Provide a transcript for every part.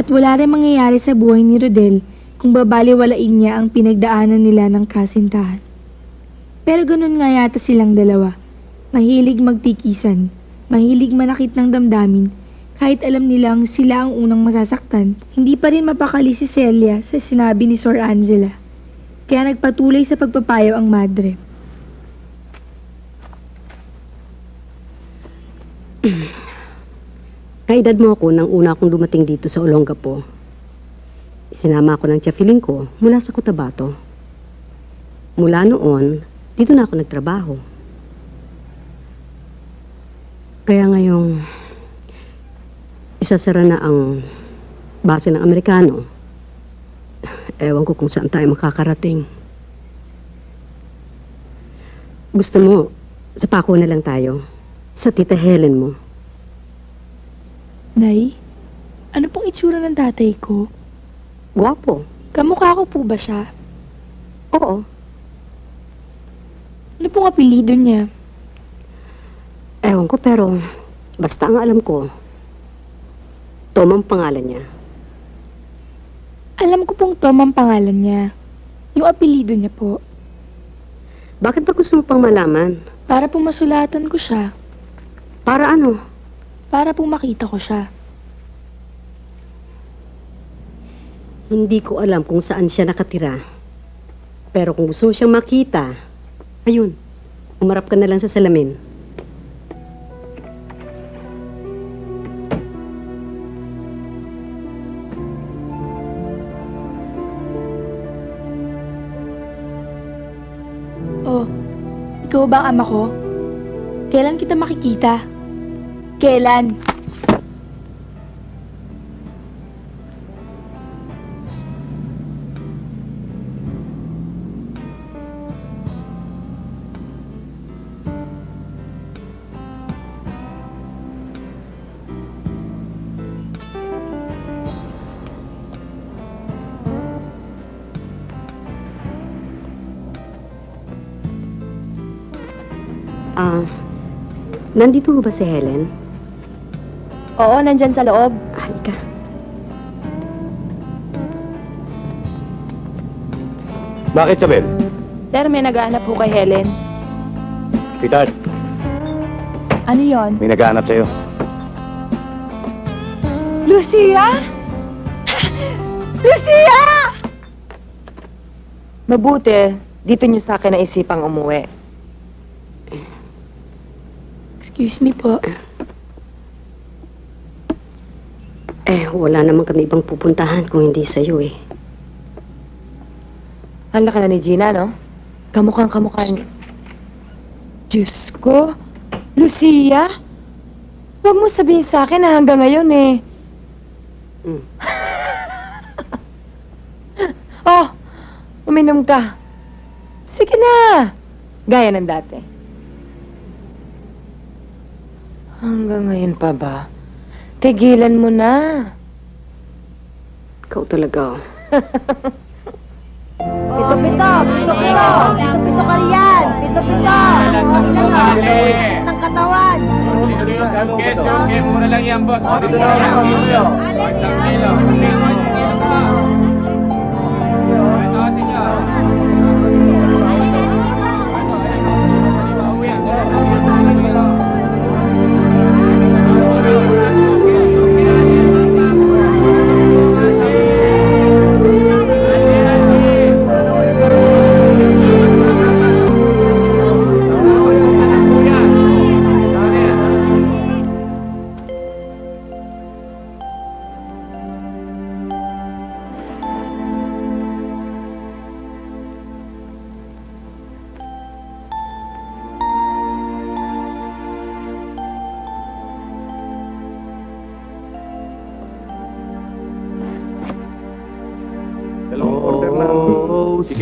wala rin mangyayari sa buhay ni Rodel kung babaliwalain niya ang pinagdaanan nila ng kasintahan. Pero ganun nga yata silang dalawa. Mahilig magtikisan, mahilig manakit ng damdamin, kahit alam nilang sila ang unang masasaktan. Hindi pa rin mapakali si Celia sa sinabi ni Sor Angela. Kaya nagpatuloy sa pagpapayo ang madre. Kaedad mo ako nang una akong dumating dito sa Olongapo. Isinama ako ng tiyapiling ko mula sa Cotabato. Mula noon, dito na ako nagtrabaho. Kaya ngayong isasara na ang base ng Amerikano, ewan ko kung saan tayo makakarating. Gusto mo, sa Paco na lang tayo. Sa Tita Helen mo. Nay, ano pong itsura ng tatay ko? Guwapo. Kamukha ko po ba siya? Oo. Ano pong apelido niya? Ewan ko pero basta ang alam ko, Tom ang pangalan niya. Alam ko pong Tom ang pangalan niya. Yung apelido niya po. Bakit ba gusto mo pang malaman? Para pong masulatan ko siya. Para ano? Para pong makita ko siya. Hindi ko alam kung saan siya nakatira. Pero kung gusto mo siyang makita, ayun, umarap ka na lang sa salamin. Oh, ikaw ba ang ama ko? Kailan kita makikita? Kailan? Nandito ba si Helen? Oo, nandyan sa loob. Halika. Bakit, Chabel? Sir, may naghahanap po kay Helen. Pitard, Ano yon? may naghahanap sa'yo. Lucia! Lucia! Mabuti, dito niyo sa akin naisipang umuwi. Excuse me po. Wala naman kami ibang pupuntahan kung hindi sa'yo eh. Ang laki na ni Gina, no? Kamukhang kamukha niya. Diyos ko! Lucia! Huwag mo sabihin sa akin na hanggang ngayon eh. Oh! Uminom ka. Sige na! Gaya ng dati. Hanggang ngayon pa ba? Tigilan mo na. Ikaw talaga. Pito-pito! Pito-pito! Pito-pito ka riyan! Pito-pito! Ng katawan! Okay, muna lang yan, boss. Dito na lang. Isang kilo. Ito kasi niya.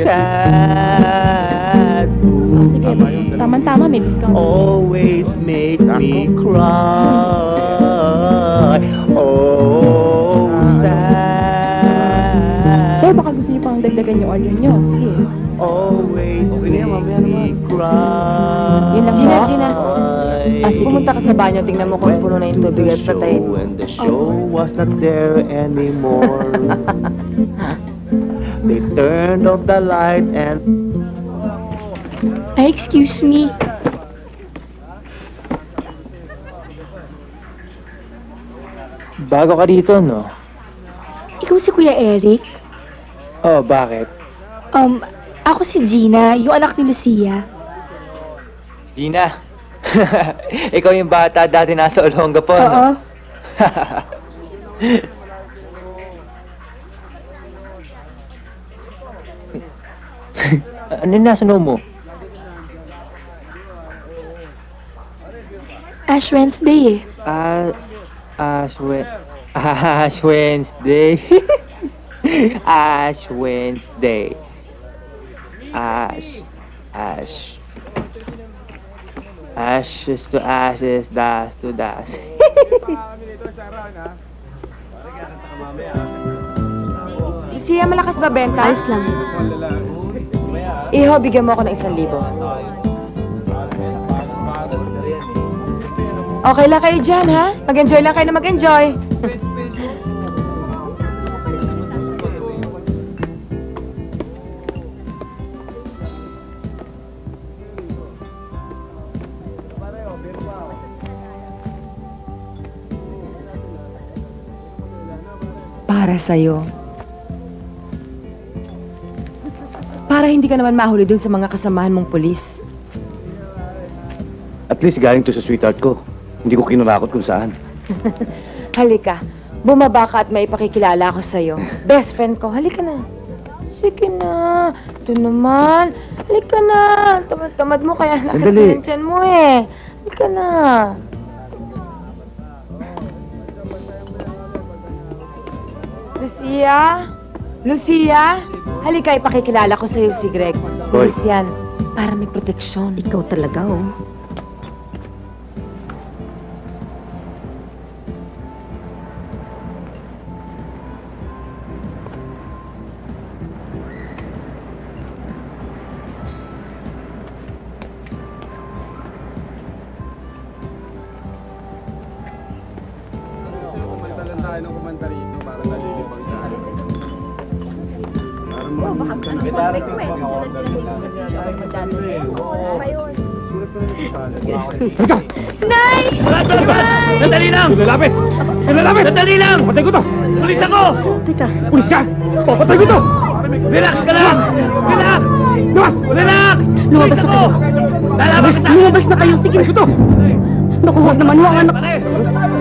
Sad. Sige, tama-tama, may discount. Always make me cry. Oh, sad. Sir, baka gusto niyo pang dagdagan yung order niyo. Sige. Always make me cry. Yun lang Gina, po. Gina. Pumunta ka sa banyo, tingnan mo kung puno na yung tubig at patayin mo. And the show was not there anymore. They turned off the light and Ay, excuse me. Bago ka dito, no? Ikaw si Kuya Eric? Oh, bakit? Ako si Gina, yung anak ni Lucia. Gina. Ikaw yung bata dati nasa Olongapo, Oo. no? Ano yung nasa noo mo? Ash Wednesday eh. Ash Wednesday. Ash Wednesday. Ashes to ashes, dust to dust. Lucia, malakas ba benta? Ayos lang. Iho, bigyan mo ako ng 1,000. Okay lang kayo dyan, ha? Mag-enjoy lang kayo na mag-enjoy. Para sa'yo. Para hindi ka naman mahuli dun sa mga kasamahan mong pulis. At least galing to sa sweetheart ko. Hindi ko kinurakot kung saan. Halika, bumaba ka at may ipakikilala ako sa'yo. Best friend ko, halika na. Sige na. Ito naman. Halika na. Tamad-tamad mo kaya Sandali. nakita dyan mo eh. Halika na. Lucia? Lucia? Halika, ipakikilala ko sa'yo si Greg. Hoy. Pulis yan. Para may proteksyon. Ikaw talaga, oh. Sandali lang! Lalapit! Lalapit! Sandali lang! Papatay ko to! Pulis ako! Teka, Pulis ka! Papatay ko to! Relax ka lang! Relax! Lumas! Relax! lumabas na kayo. Lalabas ka sa Lumabas na kayo. Sige na. Naku, huwag naman. Huwag anak. Pare!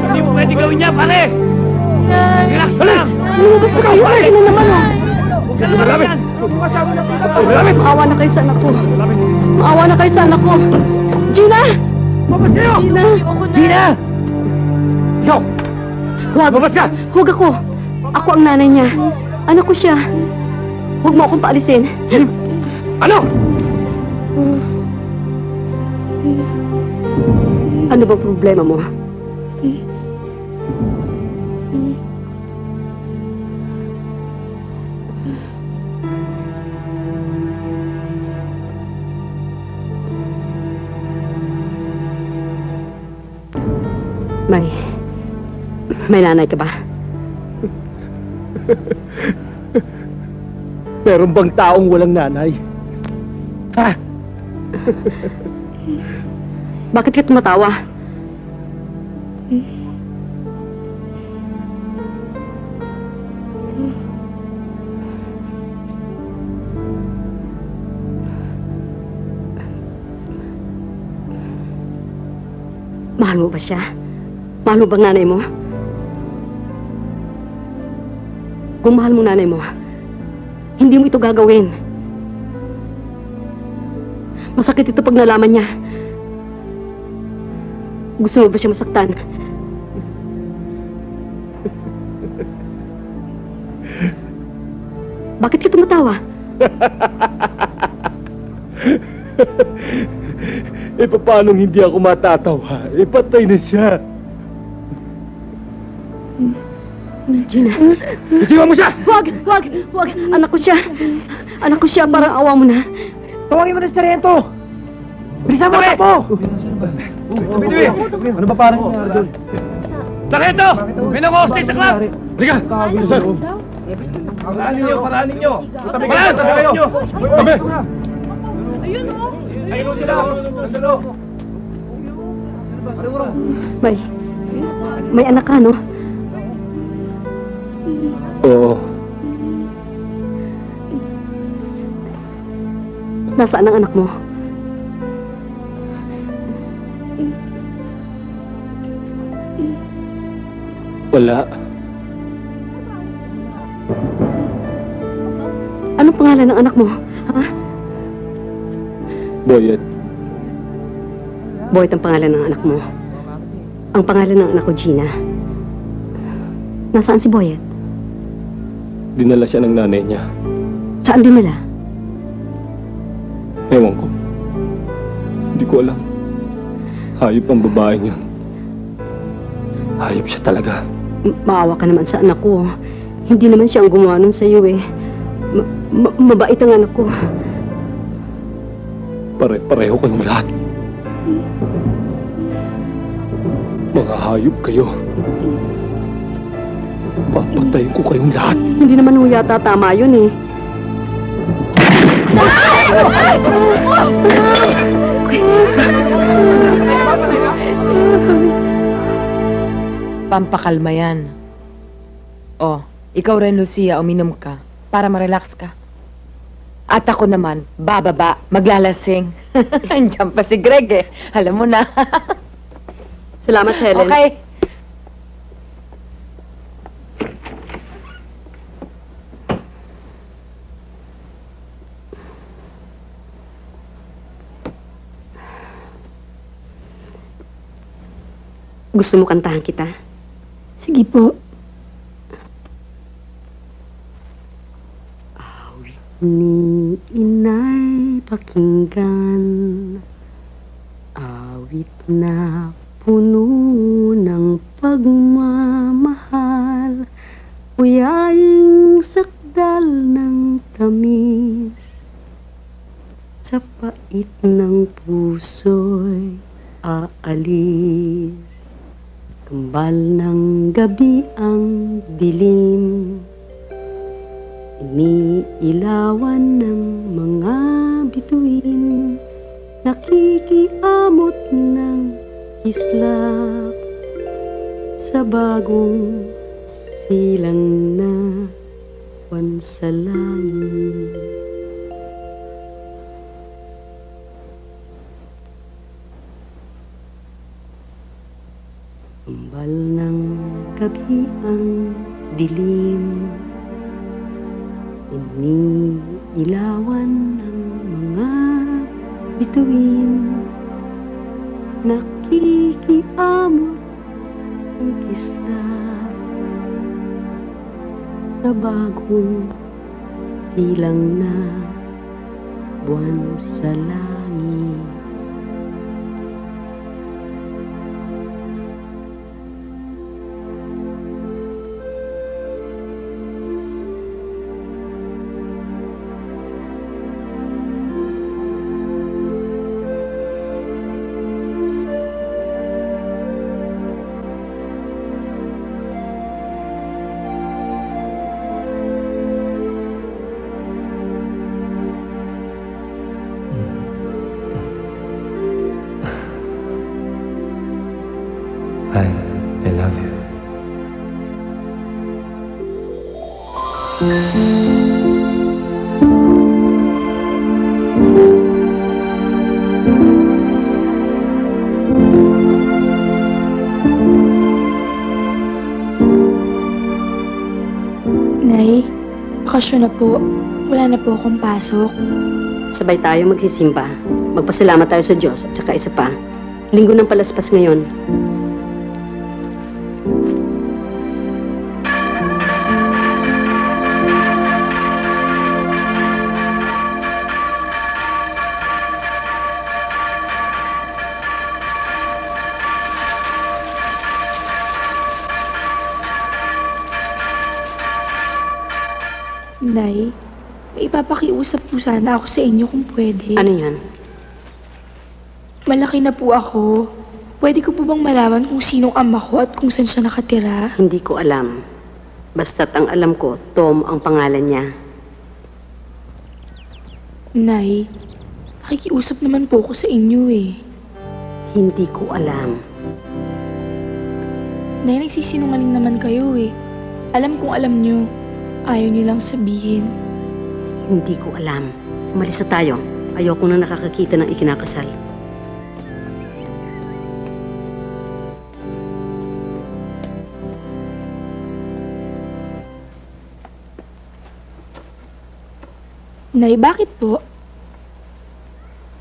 Hindi mo pwede gawin niya, pare! Relax ka lang! Lumabas na kayo. Sige na naman, oh. Huwag ka lumapit! Lalapit! Maawa na kayo sa anak ko. Maawa na kayo sa anak ko. Gina! Lumabas kayo! Gina! Gina! Ikaw! Huwag. Lumabas ka! Huwag ako. Ako ang nanay niya. Anak ko siya. Huwag mo akong paalisin. Ano? Ano ba problema mo? May nanay ka ba? Meron bang taong walang nanay? Ha? Bakit ka tumatawa? Mahal mo ba siya? Mahal mo bang nanay mo? Kung mahal mo nanay mo, hindi mo ito gagawin. Masakit ito pag nalaman niya. Gusto mo ba siya masaktan? Bakit ka tumatawa? Paano hindi ako matatawa? Patay na siya. Gina. Itiwan mo siya! Huwag! Huwag! Huwag! Anak ko siya! Anak ko siya, parang awa mo na. Tawagin mo na si Sarento! Bilisan mo na po! Ano ba parang nangyari doon? Taketo! May nang-hostage sa club! Liga! Sir! Paraan ninyo! Paraan ninyo! Paraan ninyo! Tabi! Ayun sila! Nandalo! May anak ka, no? Oo. Nasaan ang anak mo? Wala. Anong pangalan ng anak mo? Ha? Boyet. Boyet ang pangalan ng anak mo. Ang pangalan ng anak ko, Gina. Nasaan si Boyet? Dinala siya ng nanay niya. Saan dinala? Ewan ko. Hindi ko alam. Hayop ang babaeng yun. Hayop siya talaga. Maawa ka naman sa anak ko. Hindi naman siya ang gumawa nun sa'yo eh. Mabait ang anak ko. Pareho kayong lahat. Mga hayop kayo. Papatayin ko kayong lahat. Hindi naman ho yata tama yun eh. Pampakalma yan. Oh, ikaw rin, Lucia, uminom ka para ma-relax ka. At ako naman, bababa, maglalasing. Andiyan pa si Greg eh. Alam mo na. Salamat, Helen. Okay. Gusto mo kantahan kita? Sige po. Awit ni inay pakinggan, awit na puno ng pagmamahal, uyaing sakdal ng tamis, sa pait ng puso'y aalis. Kambal ng gabi ang dilim, iniilawan ng mga bituin, nakikiamot ng islap sa bagong silang na buwan sa langit. Kambal ng gabi ang dilim, iniilawan ng mga bituin, nakikiamot ng islap sa bagong silang na buwan sa langit. I love you. Nay, bakasyon na po. Wala na po akong pasok. Sabay tayo magsisimba. Magpasalamat tayo sa Diyos at saka isa pa. Linggo ng Palaspas ngayon. Nay, may ipapakiusap po sana ako sa inyo kung pwede. Ano yan? Malaki na po ako. Pwede ko po bang malaman kung sinong ama ko at kung saan siya nakatira? Hindi ko alam. Basta't ang alam ko, Tom ang pangalan niya. Nay, nakikiusap naman po ko sa inyo eh. Hindi ko alam. Nay, nagsisinungaling naman kayo eh. Alam kong alam nyo. Ayaw nyo lang sabihin. Hindi ko alam. Umalis na tayo. Ayoko na nakakakita ng ikinakasal. Nay, bakit po?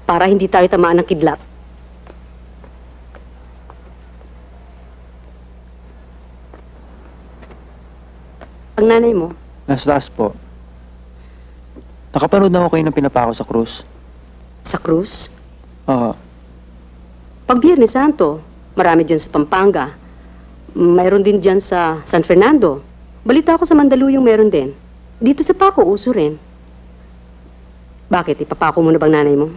Para hindi tayo tamaan ng kidlat. Ang nanay mo, Nasa taas po. Nakapanood na ako kayo ng pinapako sa krus. sa krus. Oo. Pag Biyernes Santo, marami dyan sa Pampanga. Mayroon din dyan sa San Fernando. Balita ko sa Mandaluyong meron din. Dito sa Paco, uso rin. Bakit? Ipapako mo na bang nanay mo?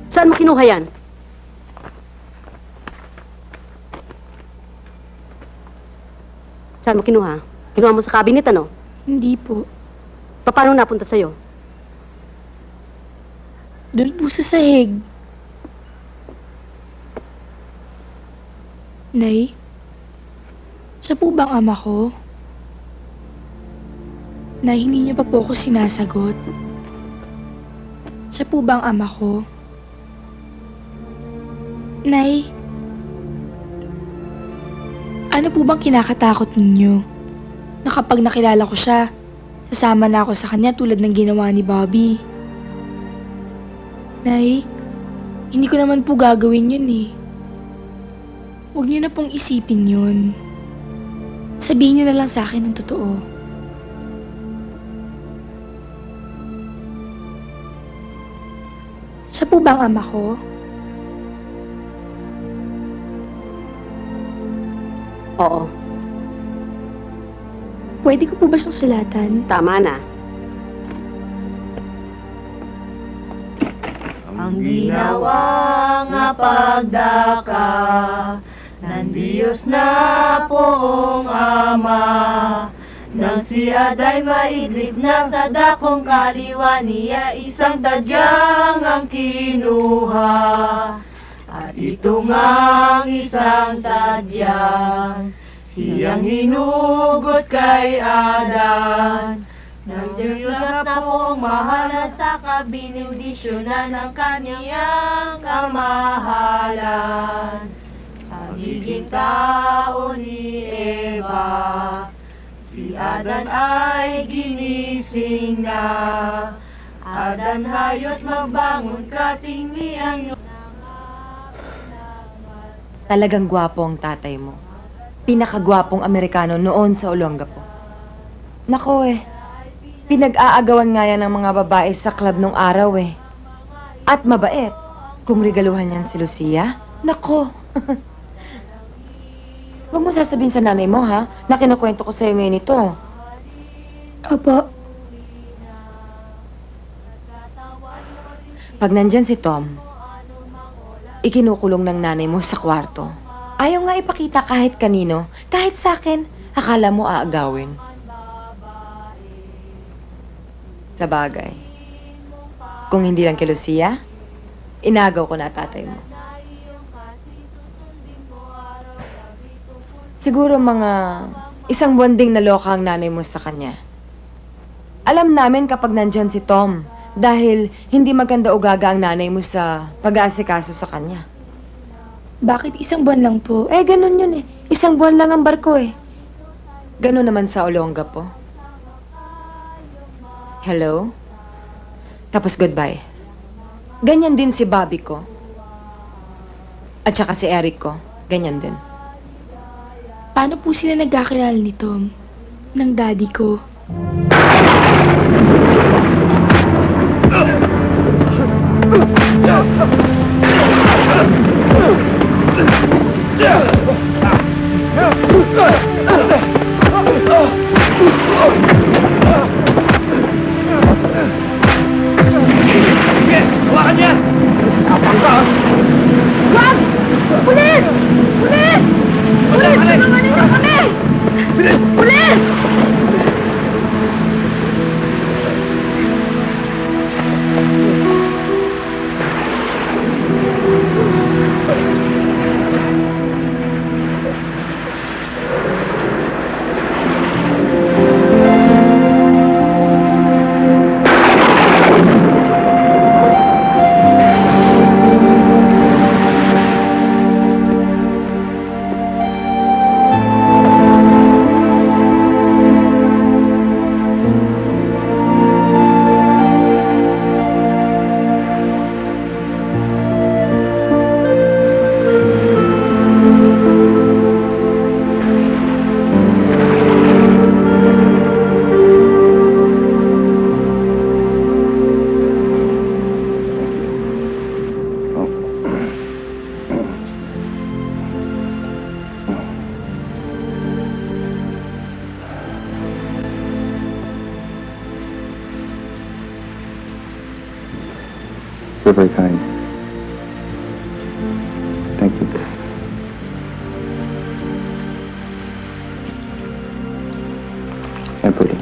Saan mo kinuha yan? Saan mo kinuha? Kinuha mo sa cabinet, ano? Hindi po. Paano napunta sa'yo? Doon po sa sahig. Nay, siya po bang ama ko? Nay, hindi niyo pa po ako sinasagot. Siya po bang ama ko? Nay, ano po bang kinakatakot ninyo? Na kapag nakilala ko siya, sasama na ako sa kanya tulad ng ginawa ni Bobby. Nay, hindi ko naman po gagawin yun eh. Huwag niyo na pong isipin yun. Sabihin niyo na lang sa akin ang totoo. Siya po bang ama ko? Oo, Pwede ko po ba siyang sulatan? tama na. Ang ginawa nga pagdaka ng Diyos na poong Ama, nang si Aday maidlip na sa dakong kaliwa niya, isang tadyang ang kinuha. At ito ngang isang tadyang siyang hinugot kay Adan. Nang Diyos na pong mahalan sa kabinindisyonan ng kaniyang kamahalan. Pagiging tao ni Eva, si Adan ay ginising na. Adan, hayot magbangon ka, tingni ang Talagang gwapo ang tatay mo. Pinakagwapong Amerikano noon sa Olongapo. Nako pinag-aagawan nga yan ng mga babae sa club nung araw At mabait. Kung regaluhan yan si Lucia, nako. Huwag mo sasabihin sa nanay mo, ha? Na kinukwento ko sa'yo ngayon ito. Opo. Pag nandyan si Tom, ikinukulong ng nanay mo sa kwarto. Ayaw nga ipakita kahit kanino, kahit sa akin, akala mo aagawin. Sa bagay, kung hindi lang kay Lucia, Inagaw ko na tatay mo. Siguro mga isang buwan ding naloka ang nanay mo sa kanya. Alam namin kapag nandyan si Tom dahil hindi maganda ugaga ang nanay mo sa pag-aasikaso sa kanya. Bakit isang buwan lang po? Eh, ganun yun eh. Isang buwan lang ang barko eh. Ganun naman sa Olongapo. Hello? Tapos goodbye. Ganyan din si Bobby ko. At saka si Eric ko. Ganyan din. Paano po sila nagkakilala ni Tom? Ng daddy ko? Sige, hawakan niya! Tapang ka! Wag! Pulis! Pulis! Pulis! Tulungan ninyo kami! Bilis! Pulis! You're very kind. Thank you. And pretty.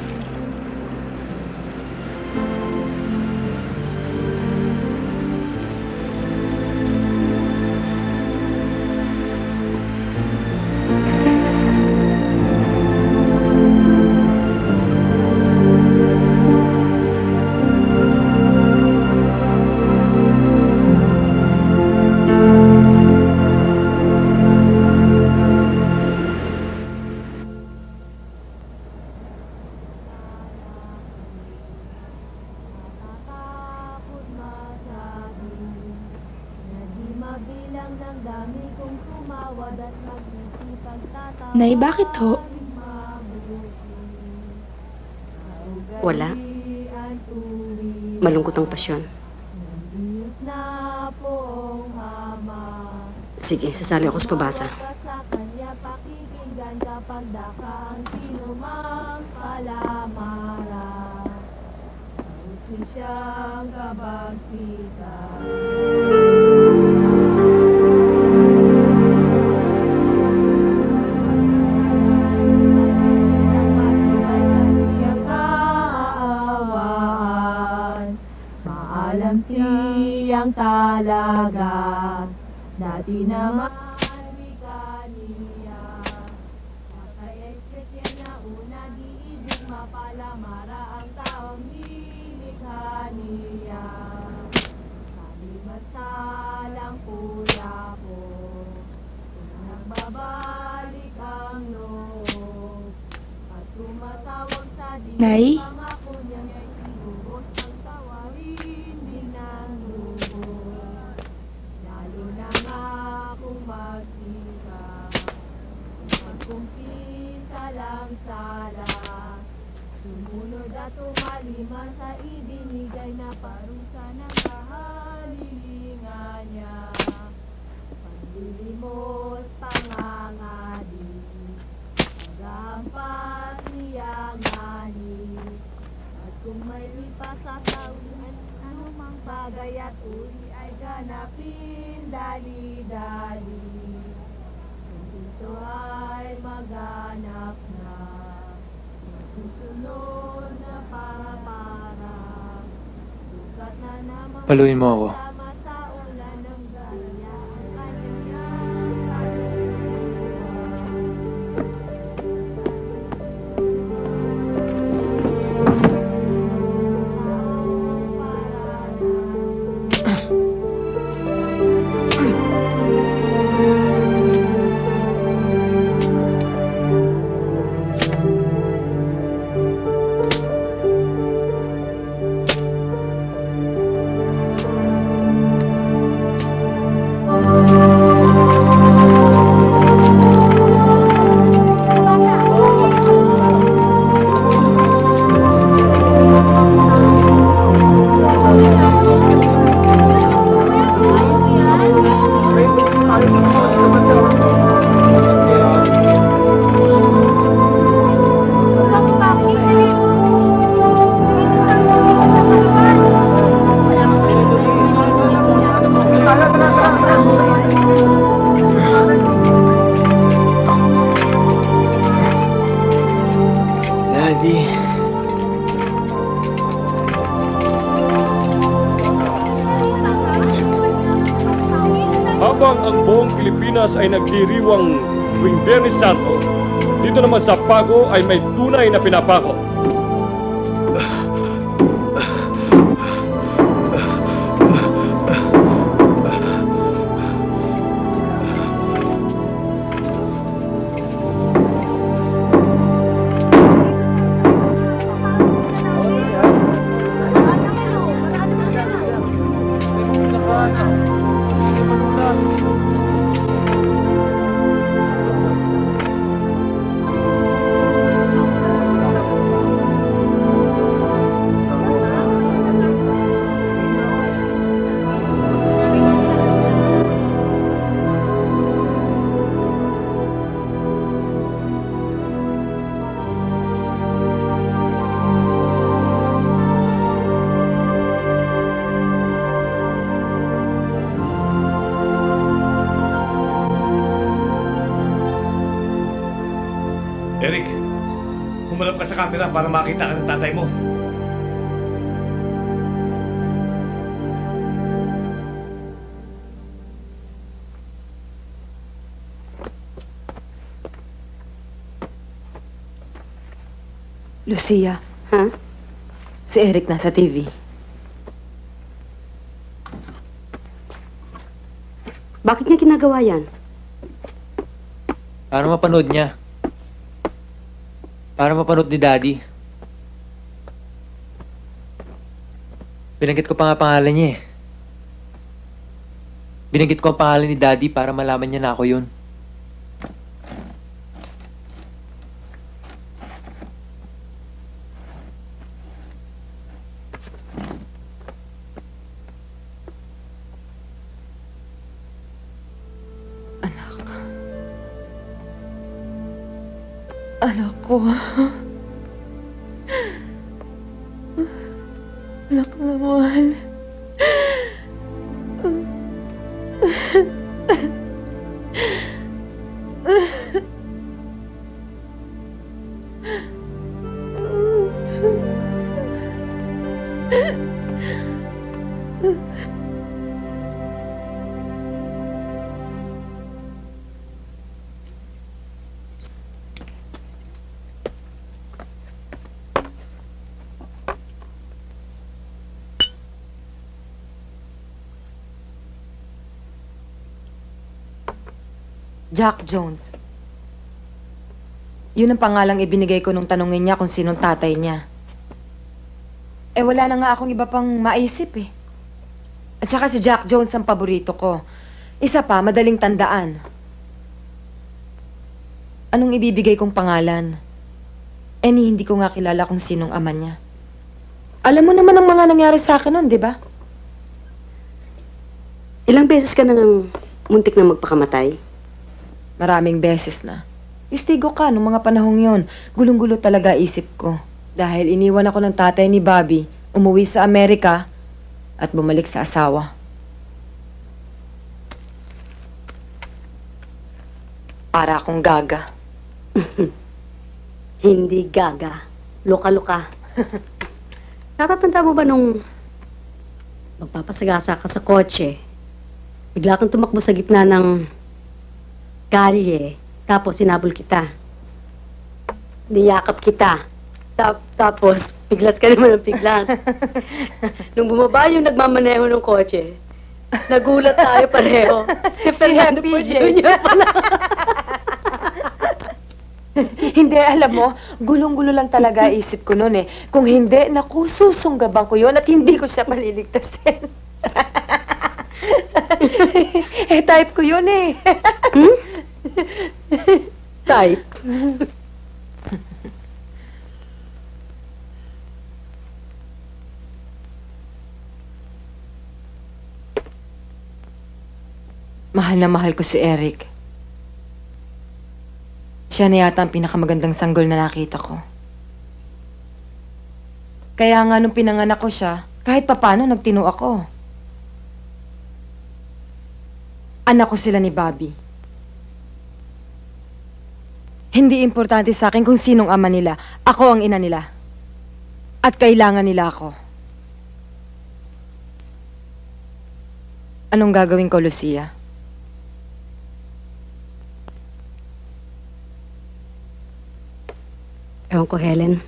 Nay, bakit ho? Wala. Malungkot ang pasyon. Sige, sasali ako sa pabasa. Maalam siyang talaga, dati naman wika niya. Naka-expect yan na una, di ibig mapalamara ang taong nilikha niya. Kalimat salang kuya ko, kung nagbabalik ang loob, at tumatawag sa di Nay? pangako niyang ibubos ang tawarin din ng lubos. Lalo na nga kung magsikap, magkumpisa lang sala, sumunod at tumalima sa ibinigay na parusa ng kahalilingan niya. Panlilimos, pangangadi, pag-aampas niya ngani. At kung may lipas sa saunan, anumang bagay at uri ay ganapin dali-dali. Kung ito ay maganap na, masusunod na para-para, sukat na naman Paluin mo ako. sama sa ulan. Daddy. Habang ang buong Pilipinas ay nagdiriwang tuwing Biyernes Santo, dito naman sa Pago ay may tunay na pinapako. Eric, humarap ka sa camera para makita ka ng tatay mo. Lucia, Ha? si Eric nasa TV. Bakit niya ginagawa yan? Para mapanood niya. Para mapanood ni Daddy. Binanggit ko pa nga pangalan niya eh. Binanggit ko ang pangalan ni Daddy para malaman niya na ako yun. Anak ko. Anak naman. Jack Jones. Yun ang pangalang ibinigay ko nung tanungin niya kung sinong tatay niya. Eh wala na nga akong iba pang maisip eh. At saka si Jack Jones ang paborito ko. Isa pa, madaling tandaan. Anong ibibigay kong pangalan? Eh hindi ko nga kilala kung sinong ama niya. Alam mo naman ang mga nangyari sa akin nun, di ba? Ilang beses ka nang muntik na magpakamatay? Maraming beses na. Istigo ka nung mga panahong yon. Gulong-gulo talaga isip ko. Dahil iniwan ako ng tatay ni Bobby, umuwi sa Amerika, at bumalik sa asawa. Para akong gaga. Hindi gaga. Luka-luka. Natatanda mo ba nung magpapasagasa ka sa kotse, bigla kang tumakbo sa gitna ng kalye, tapos sinabol kita. Niyakap kita. Tapos, piglas ka naman ng piglas. Nung bumaba yung nagmamaneho ng kotse, nagulat tayo pareho. Si Fernando po Jr. pala. Hindi, alam mo, gulong-gulo lang talaga isip ko noon eh. Kung hindi, naku, susunggabang ko yun at hindi ko siya paliligtasin. Eh, type ko yun eh. Type. Mahal na mahal ko si Eric. Siya na yata ang pinakamagandang sanggol na nakita ko. Kaya nga nung pinanganak ko siya, kahit papano nagtino ako. Anak ko sila ni Bobby. Hindi importante sa akin kung sinong ama nila. Ako ang ina nila. At kailangan nila ako. Anong gagawin ko, Lucia? Ewan ko, Helen.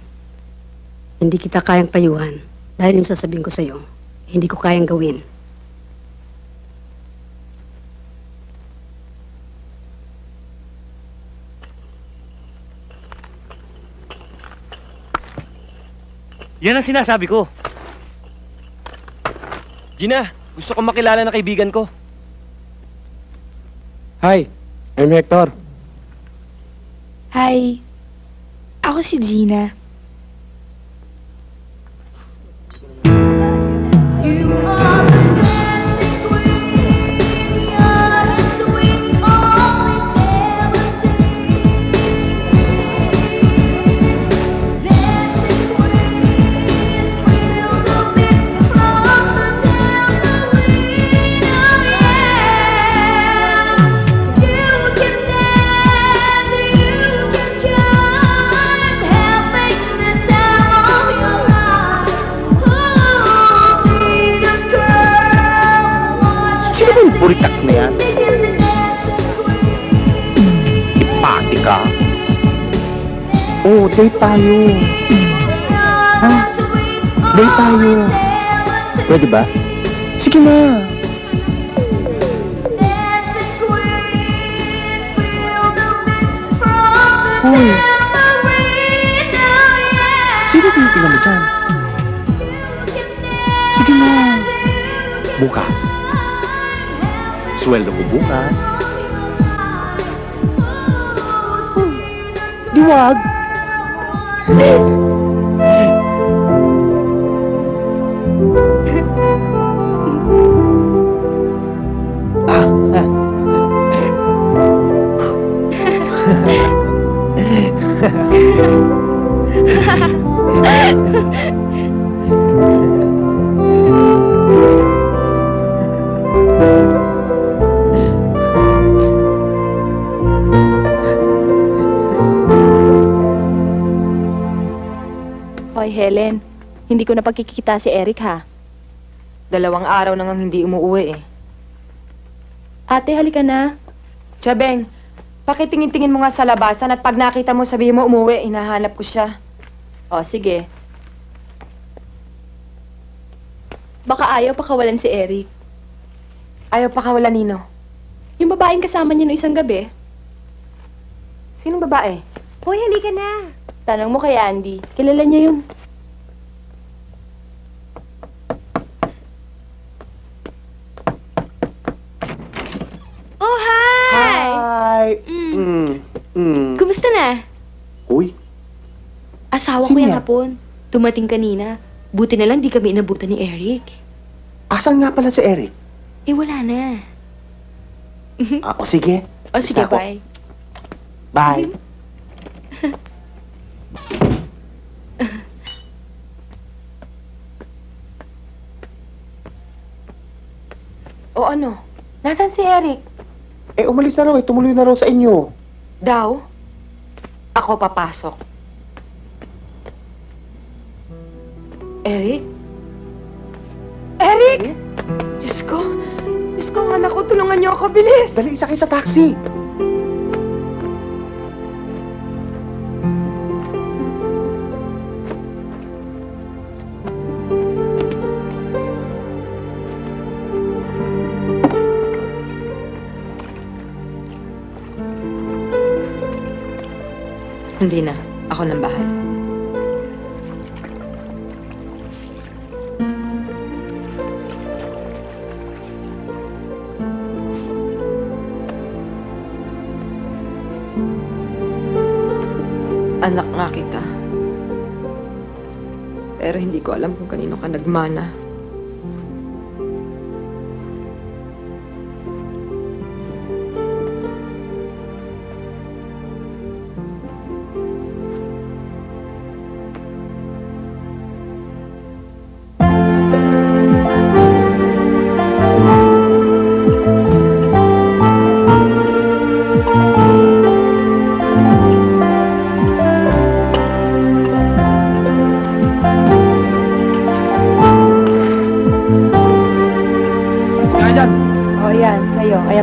Hindi kita kayang payuhan dahil yung sasabihin ko sa'yo, hindi ko kayang gawin. Yan ang sinasabi ko. Gina, gusto ko makilala na kaibigan ko. Hi, I'm Hector. Hi. Ako si Gina. You are the dancing queen, you're the sweet, always seventeen. Dancing queen, feel the beat from the tambourine, oh yeah. You can dance, you can jive, having the time of your life. Oh, see the girl, watch Sino ba yung buritak na yan? Ipati ka? Oo, date tayo. Ha? Date tayo. Pwede ba? Sige na. Hoy. Sino tinitingnan mo dyan? Sige na. Bukas. Sweldo ko bukas. Di wag. Hoy, Helen. Hindi ko na pagkikita si Eric, ha? 2 araw nang hindi umuwi eh. Ate, halika na. Chabeng, pakitingin-tingin mo nga sa labasan at pag nakita mo, sabihin mo umuwi, hinahanap ko siya. O, sige. Baka ayaw pakawalan si Eric. Ayaw pa kawalan nino. Yung babaeng kasama niya noong isang gabi. Sinong babae? Hoy, halika na. Tanong mo kay Andy. Kilala niya yun. Oh, hi! Hi. Kumusta na? Uy, Asawa Sino ko yung yan? hapon. Tumating kanina. Buti na lang di kami inabutan ni Eric. asan nga pala si Eric? Eh, wala na. O sige. O, sige, Basta ako. bye. Bye. O ano? Nasaan si Eric? Eh, umalis na raw eh. Tumuloy na raw sa inyo. Daw? Ako papasok. Eric? Eric! Diyos ko! Diyos ko, anak ko, tulungan niyo ako, bilis! Dali, sakay sa taxi. Hindi na. Ako nang bahala. Anak nga kita. Pero hindi ko alam kung kanino ka nagmana.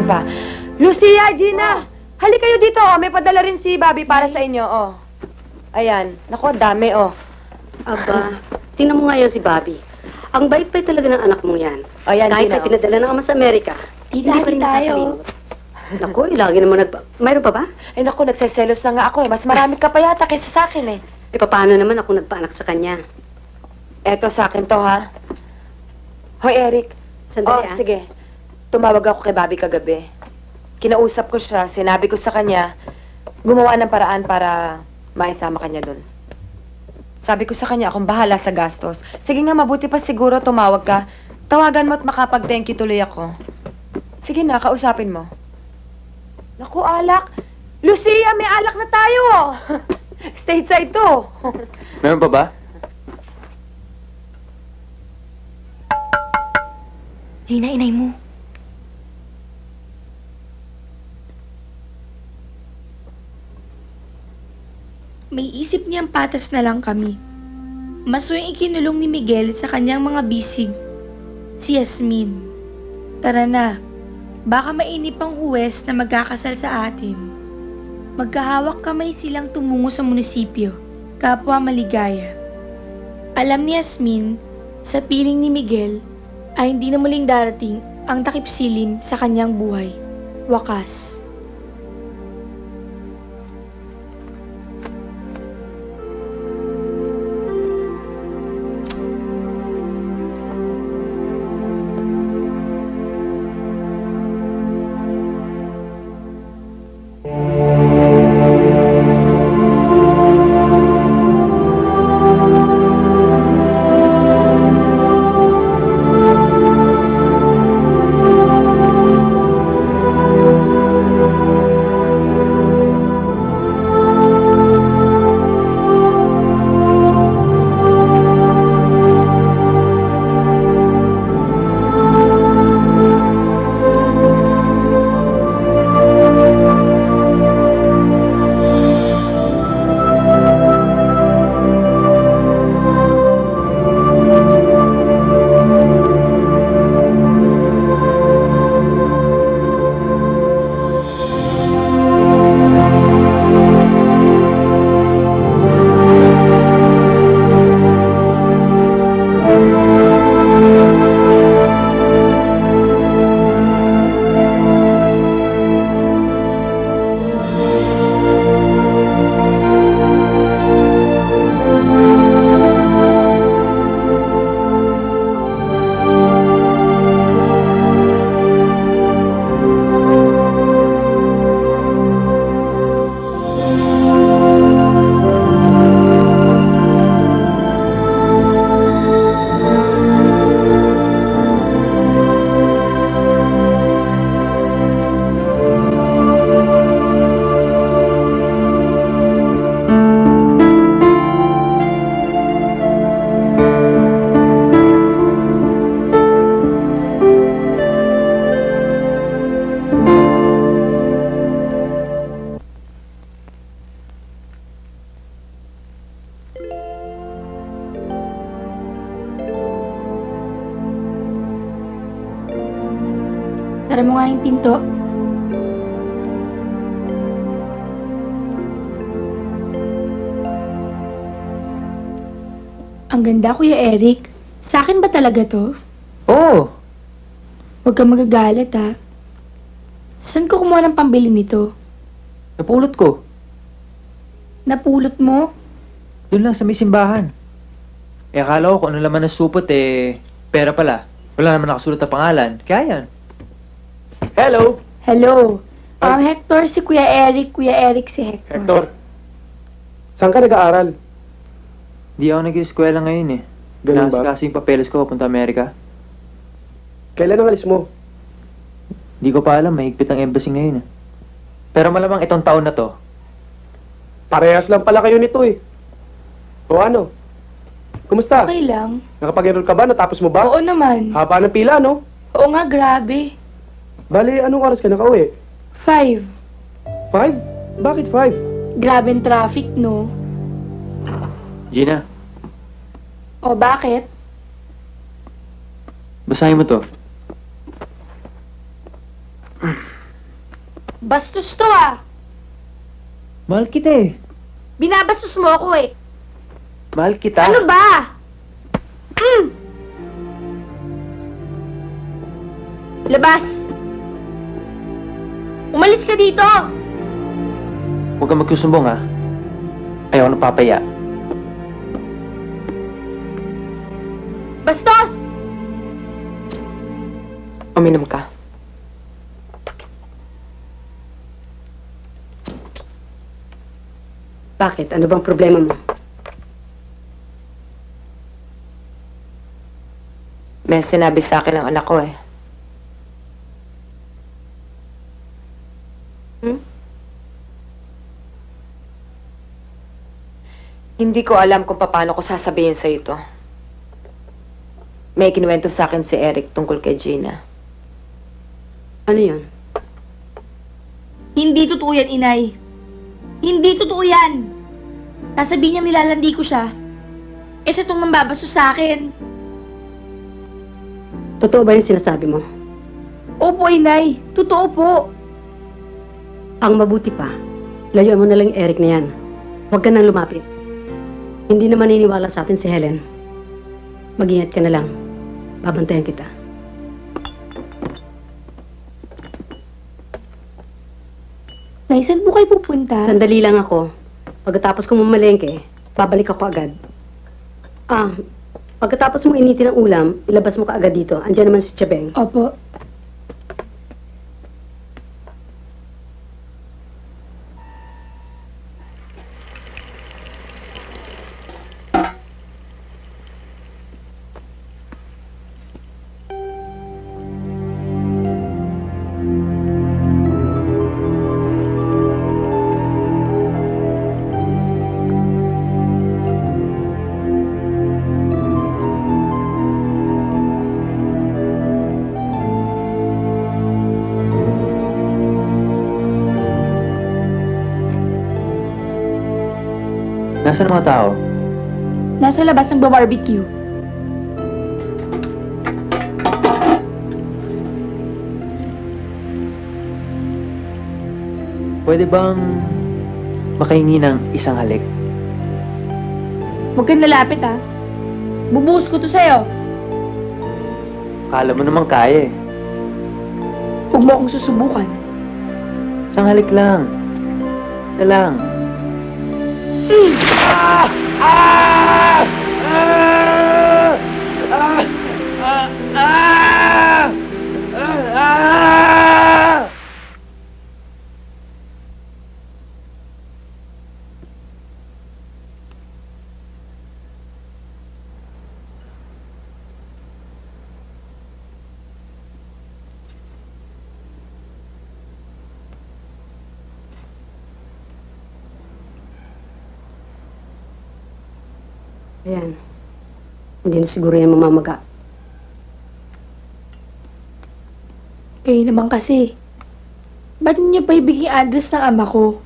pa. Lucia, Gina! Hali kayo dito, oh. May padala rin si Bobby para sa inyo, oh. Ayan. Naku, dami, oh. Aba, tingnan mo ngayon si Bobby. Ang bait-bait talaga ng anak mong yan. Ayan, Kahit Gina, ay pinadala ng ama sa Amerika, Tita, hindi pa rin tayo. nakakalimot. Naku, lagi naman Mayroon pa ba? Eh, naku, nagseselos na nga ako, eh. Mas marami ka pa yata kaysa sa akin, eh. E paano naman ako nagpaanak sa kanya? Eto, sa akin to, ha? Hoy, Eric. Sandali, Sige. Tumawag ako kay Bobby kagabi. Kinausap ko siya, sinabi ko sa kanya, gumawa ng paraan para maisama kanya doon. Sabi ko sa kanya, akong bahala sa gastos. Sige nga, mabuti pa siguro tumawag ka. Tawagan mo at makapag-thank you tuloy ako. Sige na, kausapin mo. Naku, alak. Lucia, may alak na tayo. Stateside to. Meron pa ba? Gina, inay mo. May isip niyang patas na lang kami. Maso yung ikinulong ni Miguel sa kanyang mga bisig. Si Yasmin. Tara na. Baka mainip ang huwes na magkakasal sa atin. Magkahawak kamay silang tumungo sa munisipyo. Kapwa maligaya. Alam ni Yasmin, sa piling ni Miguel, ay hindi na muling darating ang takip silim sa kanyang buhay. Wakas. Tara mo nga yung pinto. Ang ganda, Kuya Eric. Sa akin ba talaga to? Oo. Huwag kang magagalit, ha? Saan ko kumuha ng pambili nito? Napulot ko. Napulot mo? Doon lang sa may simbahan. Eh, akala ko kung ano laman ng supot, pera pala. Wala naman nakasulat na pangalan. Kaya yan. Hello! Hello. Hector si Kuya Eric. Kuya Eric si Hector. Hector, saan ka nag-aaral? Di ako nag-eskwela ngayon eh. Ganun ba? Kasi yung papeles ko papunta Amerika. Kailan ang alis mo? Di ko pa alam, mahigpit ang embassy ngayon eh. Pero malamang itong taon na to. Parehas lang pala kayo nito eh. O ano? Kumusta? Okay lang. Nakapag-enroll ka ba? Natapos mo ba? Oo naman. Haba ng pila, no? Oo nga, grabe. Bali, anong oras ka nakauwi? 5. 5? Bakit 5? Grabe ang traffic, no? Gina, O, bakit? basahin mo to. Bastos to ah. Mahal kita eh. Binabastos mo ako eh. Mahal kita. Ano ba? Labas! Umalis ka dito! Huwag kang magsusumbong ha. Ayaw na papaya. Bastos! Uminom ka. Bakit? Ano bang problema mo? May sinabi sa akin ng anak ko eh. Hindi ko alam kung paano ko sasabihin sa ito. May kinuwento sa akin si Eric tungkol kay Gina. Ano yun? Hindi totoo yan, inay. Hindi totoo yan. Sasabihin niya nilalandi ko siya. Eh, siya itong mambabasto sa akin. Totoo ba yung sinasabi mo? Opo, inay. Totoo po. Ang mabuti pa, layuan mo na lang yung Eric na yan. Huwag ka nang lumapit. Hindi na maniniwala sa atin si Helen. Mag-ingat ka na lang. Babantayan kita. Nay, saan po kayo pupunta? Sandali lang ako. Pagkatapos kong mamalengke, babalik ako agad. Pagkatapos mong initin ng ulam, ilabas mo ka agad dito. Andiyan naman si Chabeng. Opo. Nasaan ang mga tao? Nasa labas ng barbecue. Pwede bang makahingi ng isang halik? Huwag kang lalapit, ha. Bubuhos ko to sa'yo. Kala mo naman kaya eh. Huwag mo akong susubukan. Isang halik lang. Isa lang. Ayan. Hindi na siguro yan mamamaga. Kayo naman kasi. Ba't niyo pa ibigay address ng ama ko?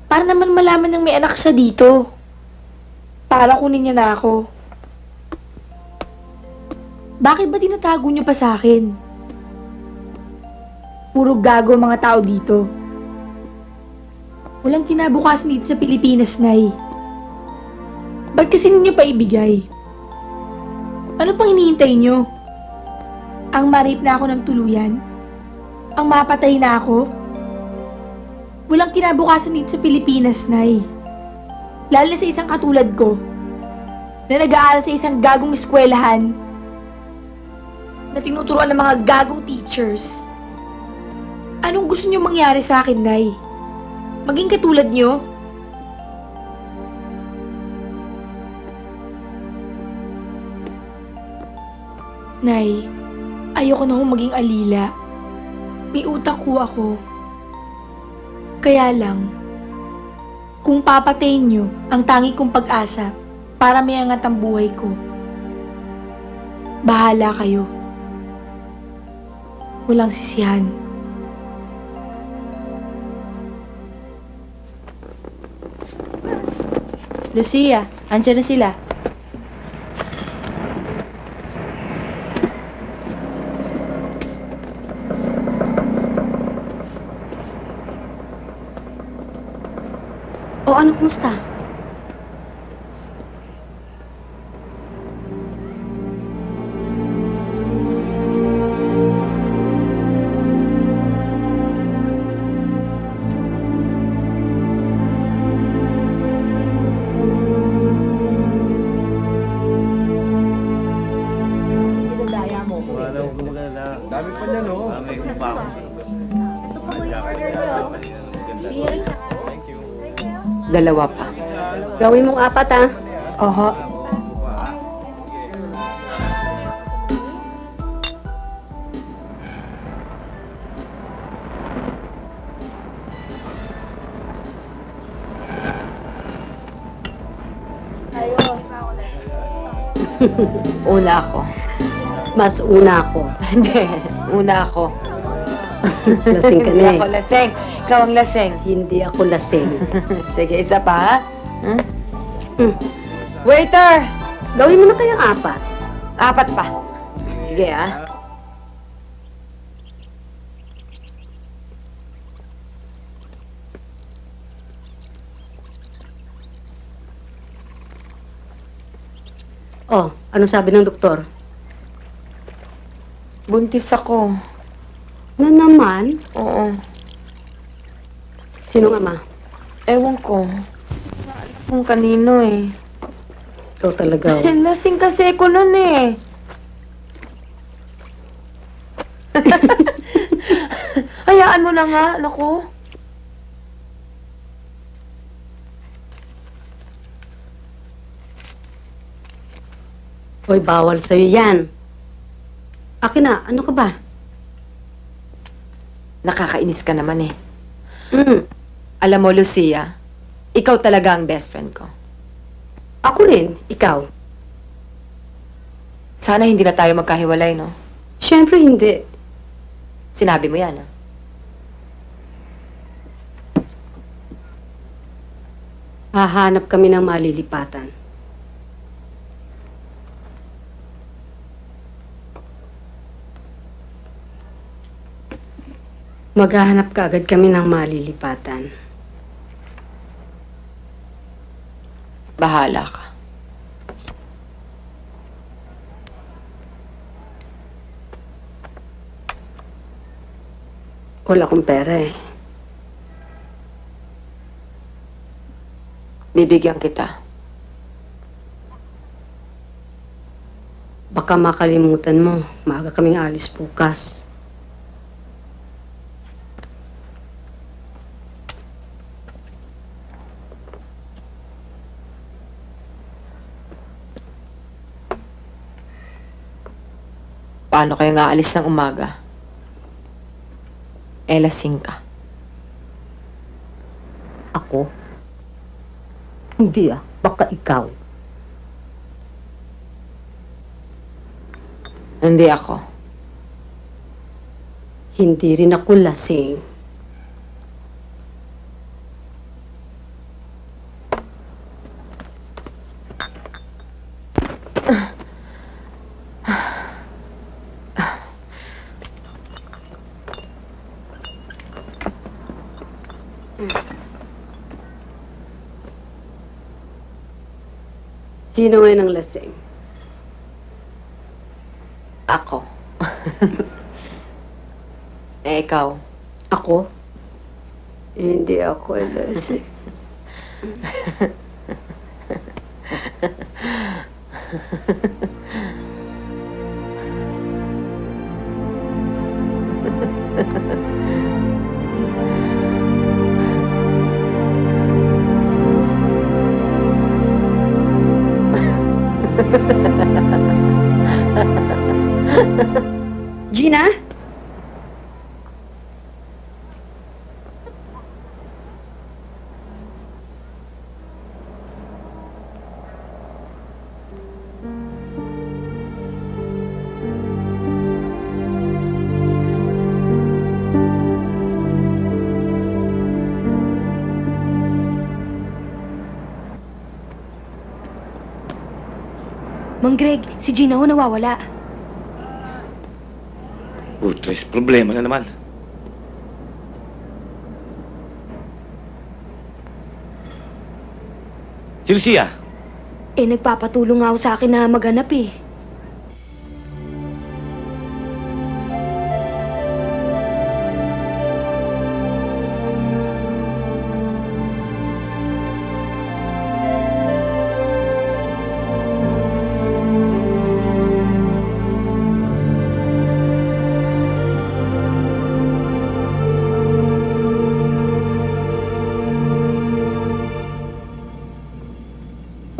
Para naman malaman ng may anak siya dito. Para kunin niya na ako. Bakit ba tinatago niyo pa sa akin? Puro gago ang mga tao dito. Walang kinabukasan dito sa Pilipinas, Nay. Ba't kasi ninyo pa ibigay? Ano pang hinihintay nyo? Ang ma-rape na ako ng tuluyan? Ang mapatay na ako? Walang kinabukasan dito sa Pilipinas, Nay. Lalo na sa isang katulad ko, na nag-aaral sa isang gagong eskwelahan, na tinuturuan ng mga gagong teachers. Anong gusto nyo mangyari sa akin, Nay? Maging katulad nyo? Nay, ayoko na maging alila. May utak ko ako. Kaya lang, kung papatayin nyo ang tangi kong pag-asa para may angat ang buhay ko, bahala kayo. Walang sisihan. Lucia, andyan na sila. ano, kumusta? Dami pa niya, no? Dalawa pa. Gawin mong 4, ha? Oho. Una ako. Mas una ako. Hindi, una ako. Lasing ka Hindi na ako eh. laseng. Ikaw ang laseng. Hindi ako lasing. Sige, isa pa, ha? Hmm? Hmm. Waiter! Gawin mo na kayang 4. 4 pa. Sige, ha? Oh, ano sabi ng doktor? Buntis ako. Na naman? Oo. Sinong ama? Ewan ko. Kung kanino eh. Ikaw talaga. Lasing kasi ko nun eh. Hayaan mo na nga, naku. Hoy, bawal sa'yo yan. Akin na, ano ka ba? Nakakainis ka naman eh. Hmm, Alam mo, Lucia, ikaw talaga ang best friend ko. ako rin, ikaw. Sana hindi na tayo magkahiwalay, no? Siyempre hindi. Sinabi mo yan, ah. Hahanap kami ng malilipatan. Maghahanap ka agad kami ng malilipatan. Bahala ka. Wala akong pera eh. Bibigyan kita. Baka makalimutan mo, maaga kaming alis bukas. Paano kayo nga alis ng umaga? Lasing ka. Ako? Hindi ah, baka ikaw. Hindi ako. Hindi rin ako lasing. Sino ngayon ang lasing? Ako. Ikaw. Ako? Hindi ako lasing. Gina? Mang Greg, si Gina ho nawawala. Putres, problema na naman. Si Lucia. Nagpapatulong nga ako sa akin na maghanap eh.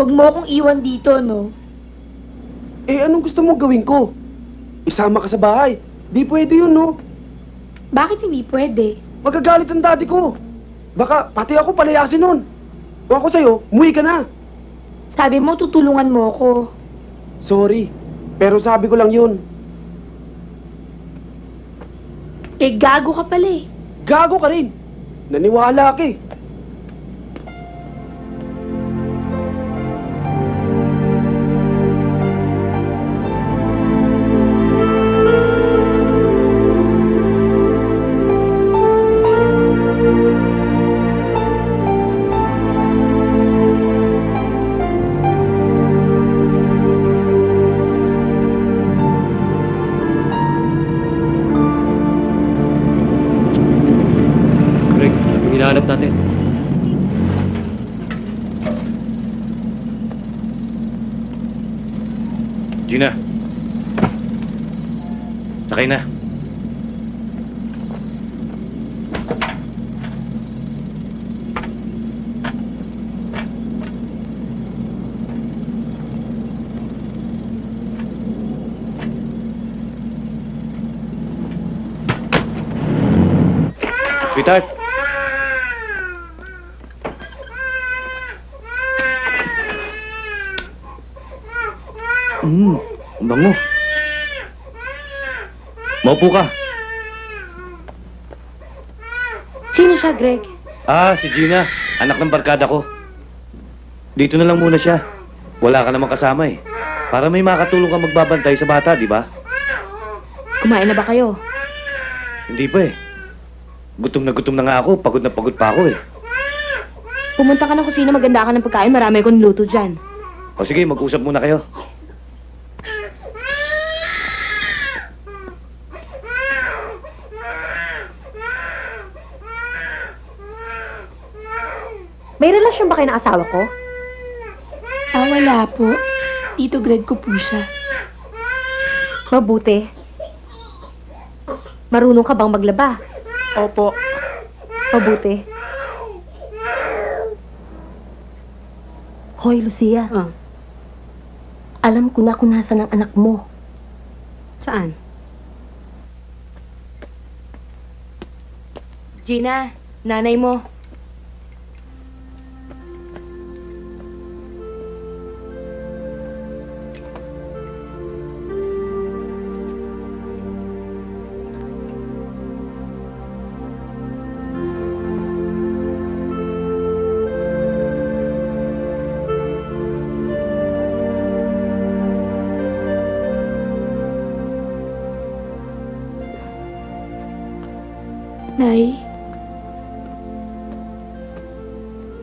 Huwag mo akong iwan dito, no? Anong gusto mong gawin ko? Isama ka sa bahay. Di pwede yun, no? Bakit hindi pwede? Magagalit ang daddy ko. Baka pati ako palayasin nun. Kung ako sa'yo, umuwi ka na. Sabi mo, tutulungan mo ako. Sorry, pero sabi ko lang yun. Gago ka pala eh. Gago ka rin. Naniwala ka eh. Hinahanap natin. Gina. Sakay na. Sweetheart. Ang bango. Maupo ka. Sino siya, Greg? Si Gina. Anak ng barkada ko. Dito na lang muna siya. Wala ka namang kasama eh. Para may makatulong ka magbabantay sa bata, di ba? Kumain na ba kayo? Hindi pa eh. Gutom na nga ako. Pagod na pagod pa ako eh. Pumunta ka ng kusina, maganda ka ng pagkain. Marami akong luto dyan. O sige, mag-usap muna kayo. May relasyon ba kayo ng asawa ko? Wala po. Tito Greg ko po siya. Mabuti. Marunong ka bang maglaba? Opo. Mabuti. Hoy, Lucia. Alam ko na kung nasan ang anak mo. Saan? Gina, nanay mo.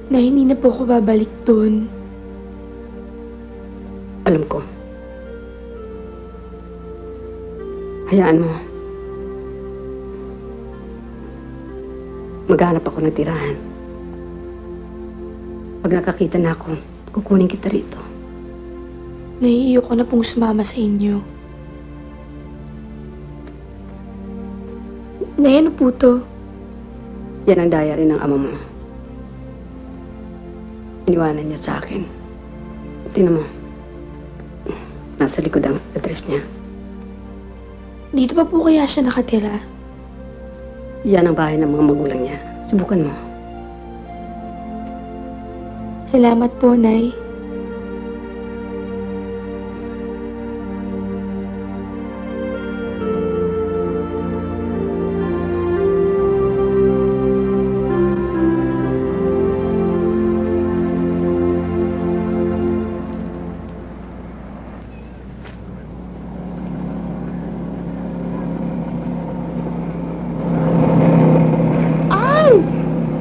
Nay, hindi na po ako babalik doon. Alam ko. Hayaan mo. Maghanap ako ng tirahan. Pag nakakita na ako, kukunin kita rito. Naiiyo ko na pong sumama sa inyo. Nay, ano po to? Yan ang diary ng ama mo. Iniwanan niya sa akin. Tingnan mo. Nasa likod ang address niya. Dito pa po kaya siya nakatira? Yan ang bahay ng mga magulang niya. Subukan mo. Salamat po, Nay.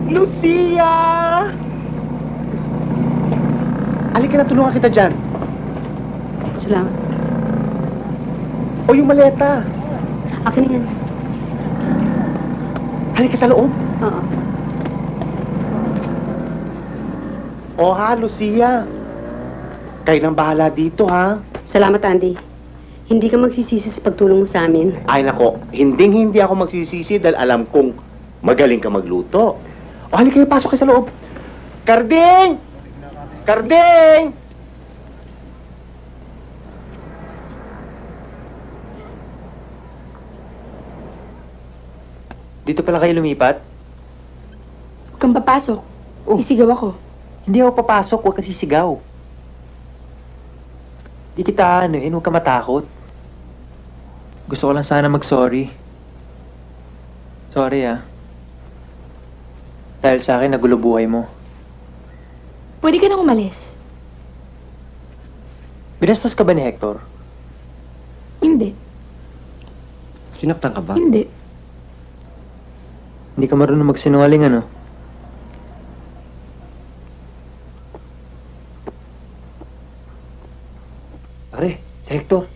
Lucia! Halika na, tulungan kita dyan. Salamat. O yung maleta. Akin na yan. Halika sa loob. Oo. O ha, Lucia. Kayo nang bahala dito, ha? Salamat, Andy. Hindi ka magsisisi sa pagtulong mo sa amin. Ay nako, hindi ako magsisisi dahil alam kong magaling ka magluto. O halika kayo, pasok kayo sa loob. Karding! Karding! Dito pala kayo lumipat? Huwag kang papasok. Isigaw ako. Hindi ako papasok, huwag kasi sigaw. Di kita huwag ka matakot. Gusto ko lang sana mag-sorry. Sorry Dahil sa akin, nagulo buhay mo. Pwede ka nang umalis. Binastos ka ba ni Hector? Hindi. Sinaktan ka ba? Hindi. Hindi ka marunong magsinungaling, ano? Pare, si Hector.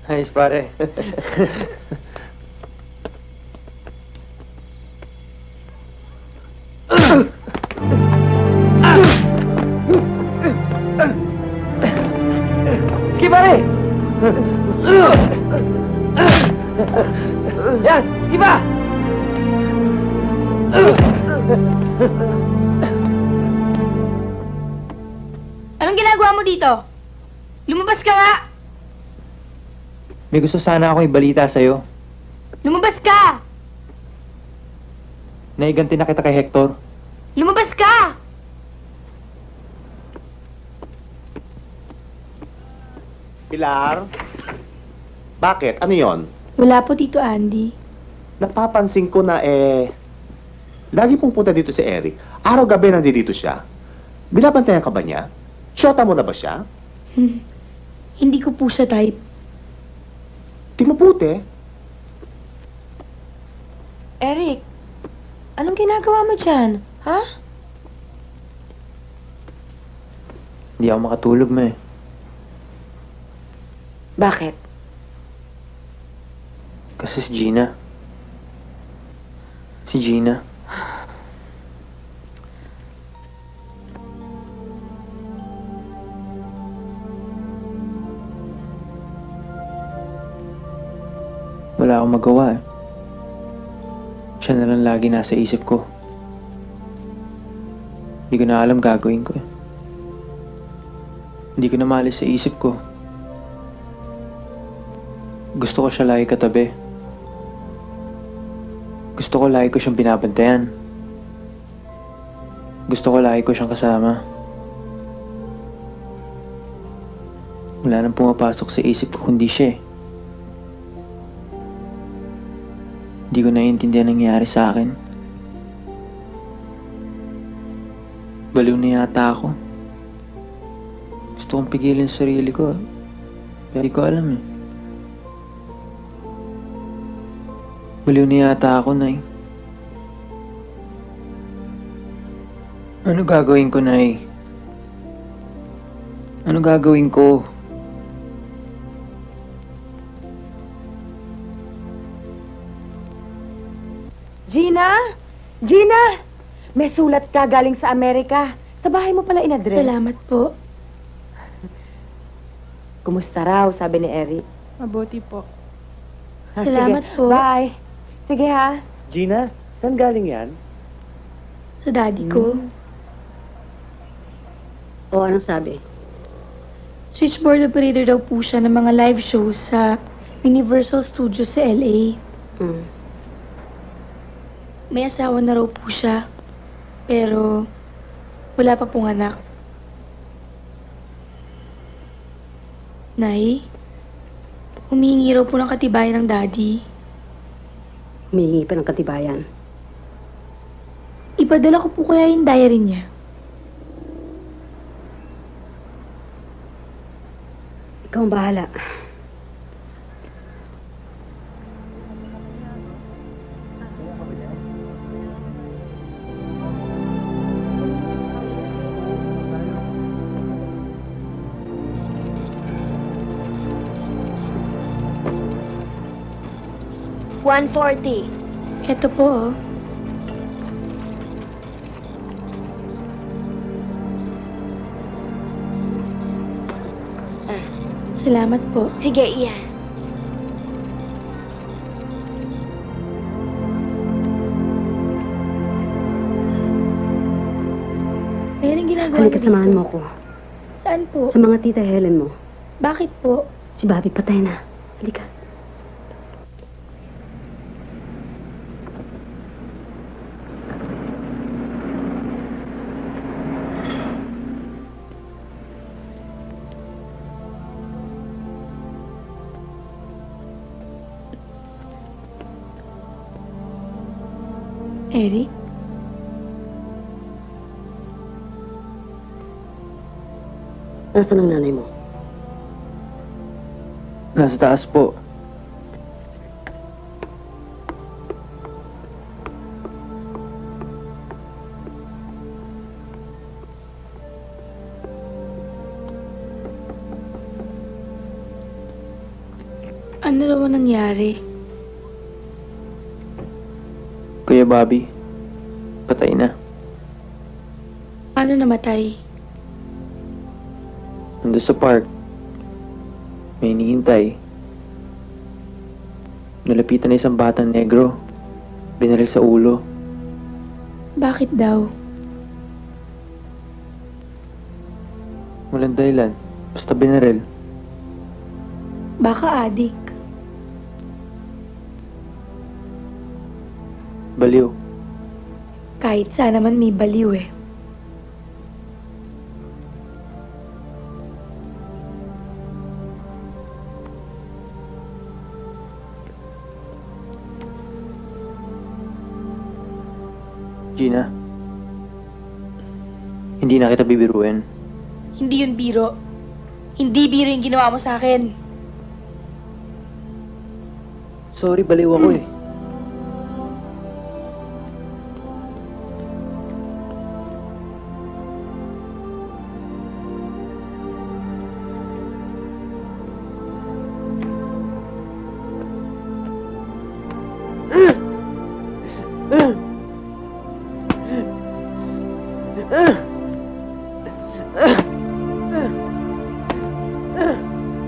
Ayos, pare. Sige, pare! Yan! Sige pa! Anong ginagawa mo dito? Lumabas ka nga! May gusto sana akong ibalita sa'yo. Lumabas ka! Naiganti na kita kay Hector. Lumabas ka! Pilar? Bakit? Ano yon? Wala po, Tito Andy. Napapansin ko na lagi pong punta dito si Eric. Araw-gabi nandito siya. Binabantayan ka ba niya? Shota mo na ba siya? Hindi ko po siya type. Di mabuti. Eric, anong ginagawa mo dyan? Ha? Hindi ako makatulog, ma. Bakit? Kasi si Gina. Si Gina. Wala akong magawa. Siya na lang lagi nasa isip ko. Hindi ko na alam gagawin ko. Hindi ko na maalis sa isip ko. Gusto ko siya lagi katabi. Gusto ko lagi ko siyang binabantayan. Gusto ko lagi ko siyang kasama. Wala nang pumapasok sa isip ko kundi siya eh. Hindi ko naiintindihan ang nangyayari sa akin. Baliw na yata ako. Gusto kong pigilin sa sarili ko. Pero di ko alam eh. Baliw na yata ako, Nay. Ano gagawin ko, Nay? Ano gagawin ko? Gina? Gina! May sulat ka galing sa Amerika. Sa bahay mo pala in-address. Salamat po. Kumusta raw, sabi ni Eric. Mabuti po. Salamat sige. po. Bye. Sige ha. Gina, saan galing yan? Sa daddy ko. O, anong sabi? Switchboard operator daw po siya ng mga live shows sa Universal Studios sa LA. May asawa na raw po siya. Pero wala pa pong anak. Nay, humihingi raw po ng katibayan ng daddy. Humihingi pa ng katibayan. Ipadala ko po kaya yung diary niya. Ikaw ang bahala. 140. Eto po, oh. Salamat po. Sige, iyan. Ngayon ginagawa Halika, samahan mo ko. Saan po? Sa mga tita Helen mo. Bakit po? Si Bobby patay na. Halika. Eric? Nasaan ang nanay mo? Nasa taas po. Ano raw ang nangyari? Kuya Bobby, patay na. Paano namatay? Nandun sa park. May hinihintay. Nalapitan na isang batang negro. Binaril sa ulo. Bakit daw? Walang dahilan. Basta binaril. Baka adik. Baliw. Kahit saan naman may baliw eh. Gina, hindi na kita bibiruin. Hindi yun biro. Hindi biro yung ginawa mo sa akin. Sorry, baliw ako eh.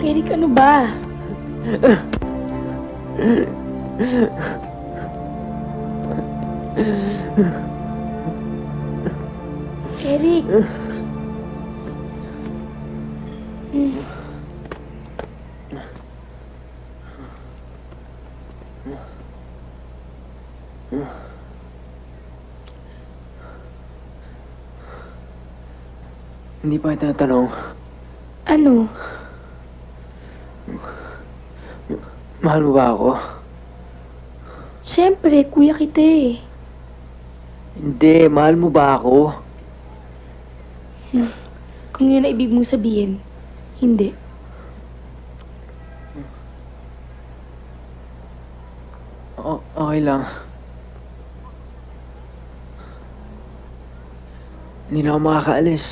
Eric, ano ba? Eric! Hindi pa kita natanong. Ano? Mahal mo ba ako? Siyempre, kuya kita eh. Hindi, mahal mo ba ako? Kung yun ang ibig mong sabihin, hindi. Okay lang. Hindi na ako makakaalis.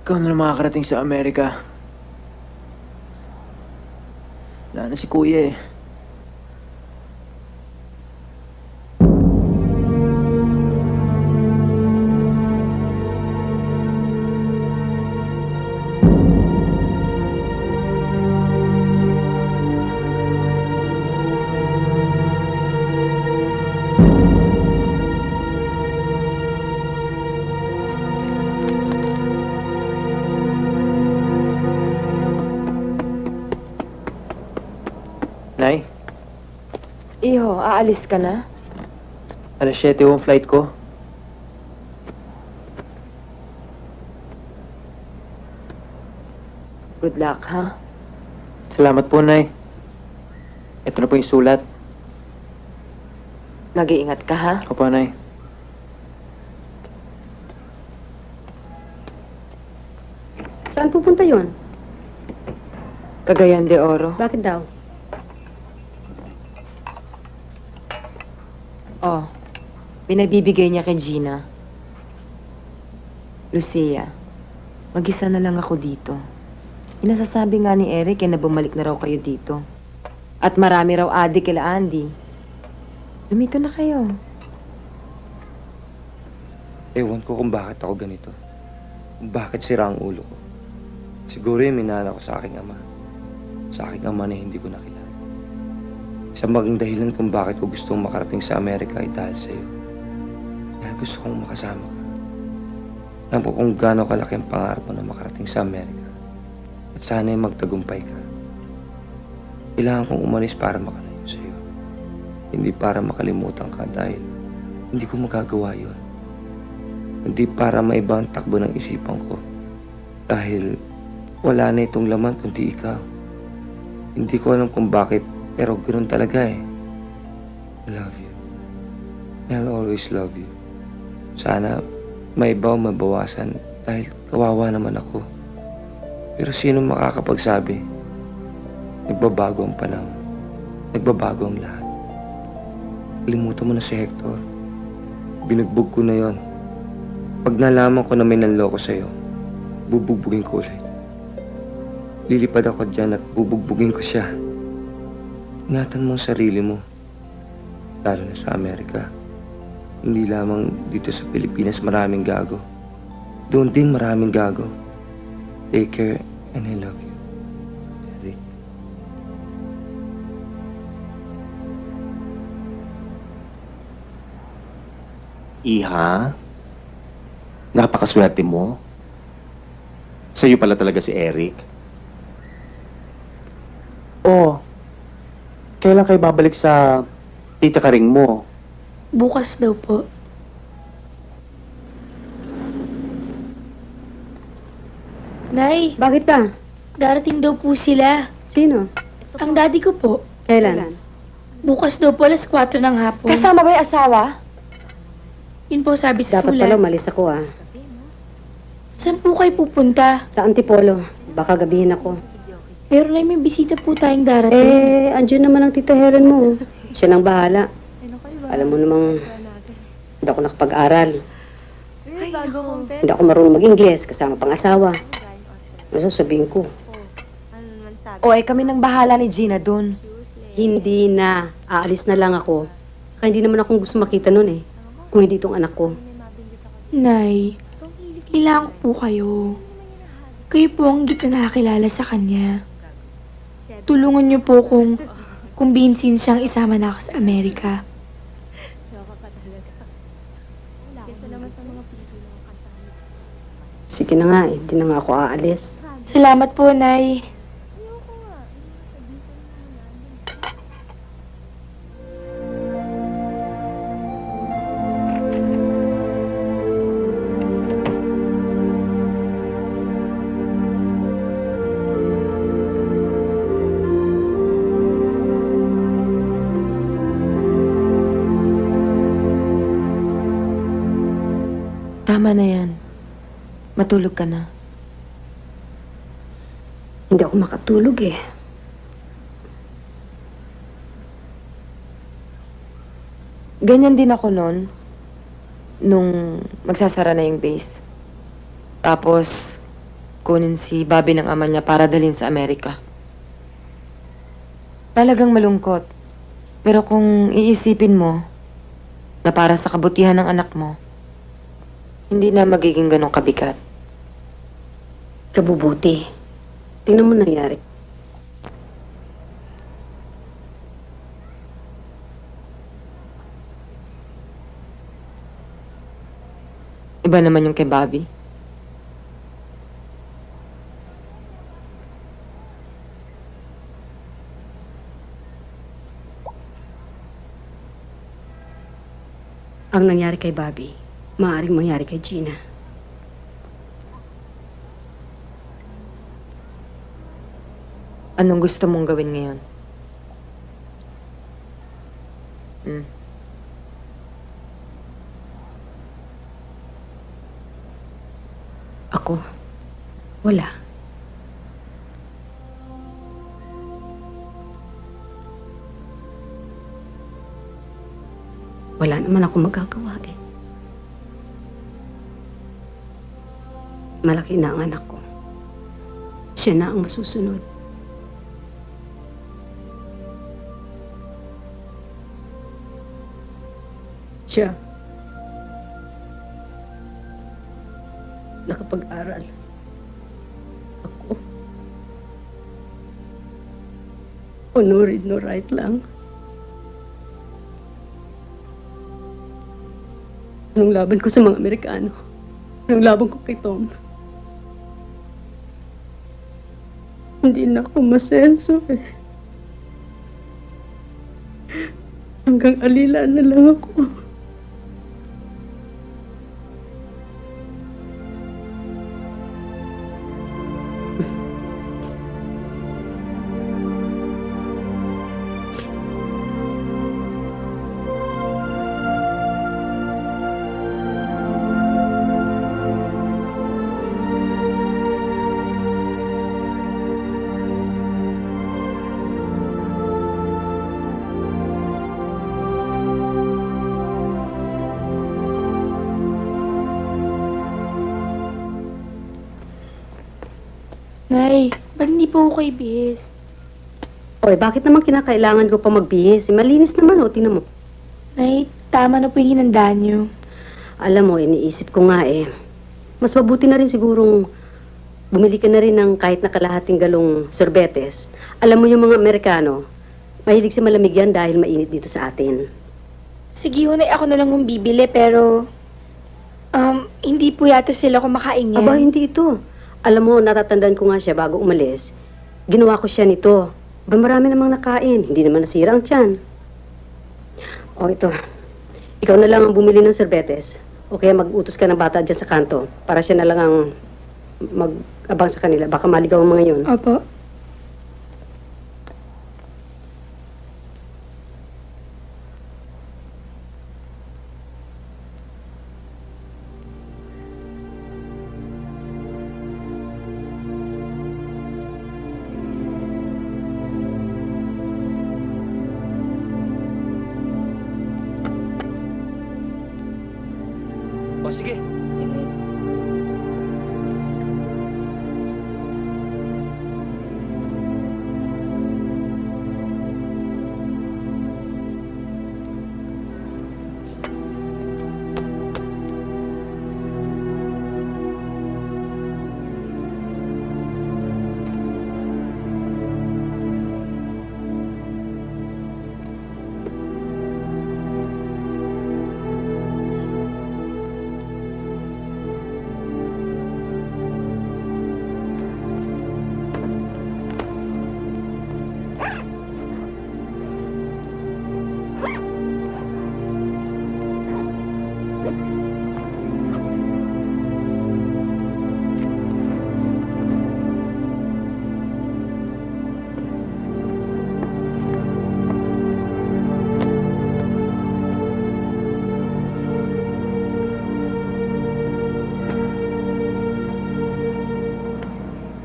Ikaw na lang makakarating sa Amerika. Wala na si Kuya eh. Nay, Iho, aalis ka na? alas 7 yung flight ko. Good luck, ha? Salamat po, Nay. Ito na po yung sulat. Mag-iingat ka, ha? Opo, Nay. Saan pupunta yon? Cagayan de Oro. Bakit daw? Oh, pinabibigay niya kay Gina. Lucia, mag-isa na lang ako dito. Inasasabi nga ni Eric na bumalik na raw kayo dito. At marami raw adik kila Andy. Lumito na kayo. Ewan ko kung bakit ako ganito. Kung bakit sira ang ulo ko. Siguro yung minana ko sa aking ama. Sa aking ama na hindi ko nakilala. Isang maging dahilan kung bakit ko gustong makarating sa Amerika ay dahil sa'yo. Dahil gusto kong makasama ka. Alam ko kung gaano kalaki ang pangarap mo na makarating sa Amerika. At sana'y magtagumpay ka. Kailangan kong umalis para makalayo sa'yo. Hindi para makalimutan ka dahil hindi ko magagawa yun. Hindi para maiba ang takbo ng isipan ko. Dahil wala na itong laman kundi ikaw. Hindi ko alam kung bakit, pero ganoon talaga eh. I love you. I'll always love you. Sana maiba o mabawasan dahil kawawa naman ako. Pero sino makakapagsabi? Nagbabago ang panahon. Nagbabago ang lahat. Kalimutan mo na si Hector. Binugbog ko na yon. Pag nalaman ko na may nanloko sa'yo, bubugbugin ko ulit. Lilipad ako dyan at bubugbugin ko siya. Ingatan mo ang sarili mo. Lalo na sa Amerika. Hindi lamang dito sa Pilipinas maraming gago. Doon din maraming gago. Take care and I love you. Eric. Iha? Napakaswerte mo. Sa'yo pala talaga si Eric. Oh, kailan kayo babalik sa tita Karing mo? Bukas daw po. Nay, Bakit ba? darating daw po sila. Sino? Ang daddy ko po. Kailan? Bukas daw po, 4:00 ng hapon. Kasama ba yung asawa? Yun po sabi sa Dapat sulat. pala umalis ako ah. Saan po kayo pupunta? Sa Antipolo. Baka gabihin ako. Pero Nay, may bisita po tayong darating. Andyan naman ang tita Helen mo. Siya nang bahala. Alam mo namang hindi ako nakapag-aral. Hindi ako marunong mag-Ingles kasama pang asawa. Ano sasabihin ko? O kami nang bahala ni Gina dun. Hindi na. Aalis na lang ako. Saka hindi naman akong gusto makita nun eh. Kung hindi itong anak ko. Nay, kailangan ko po kayo. Kayo po ang higit na nakakilala sa kanya. Tulungan niyo po kung kumbinsin siyang isama na ako sa Amerika. Sige na nga eh. Hindi na nga ako aalis. Salamat po, Nay. Tama na yan. Matulog ka na. Hindi ako makatulog eh. Ganyan din ako noon. Nung magsasara na yung base. Tapos, kunin si Bobby ng ama niya para dalhin sa Amerika. Talagang malungkot. Pero kung iisipin mo na para sa kabutihan ng anak mo, hindi na magiging ganong kabigat. Kabubuti. Tingnan mo nangyari. Iba naman yung kay Bobby. Ang nangyari kay Bobby, maaaring mangyari kay Gina. Anong gusto mong gawin ngayon? Ako? Wala. Wala naman ako magagawa eh. Malaki na ang anak ko. siya na ang masusunod. Siya. Nakapag-aral. Ako. O no read, no write lang. Anong laban ko sa mga Amerikano? Anong laban ko kay Tom? Hindi na ako masenso eh. Hanggang alila na lang ako. Nay, ba't hindi po ako kayo bihis? Oy, bakit naman kinakailangan ko pa magbihis? Malinis naman, o, tingnan mo. Nay, tama na po yung hinanda niyo. Alam mo, iniisip ko nga eh. Mas mabuti na rin sigurong bumili ka na rin ng kahit na kalahating galong sorbetes. Alam mo yung mga Amerikano, mahilig sa malamig yan dahil mainit dito sa atin. Sige, Nay, ako na lang kung bibili, pero... hindi po yata sila kumakain yan. Aba, hindi ito. Alam mo, natatandaan ko nga siya bago umalis. Ginawa ko siya nito. Ba, marami namang nakain. Hindi naman nasira ang tiyan. O, ito. Ikaw na lang ang bumili ng sorbetes. O kaya mag-utos ka ng bata dyan sa kanto para siya na lang ang mag-abang sa kanila. Baka maligaw ang mga yun. Opo. O, sige. Sige.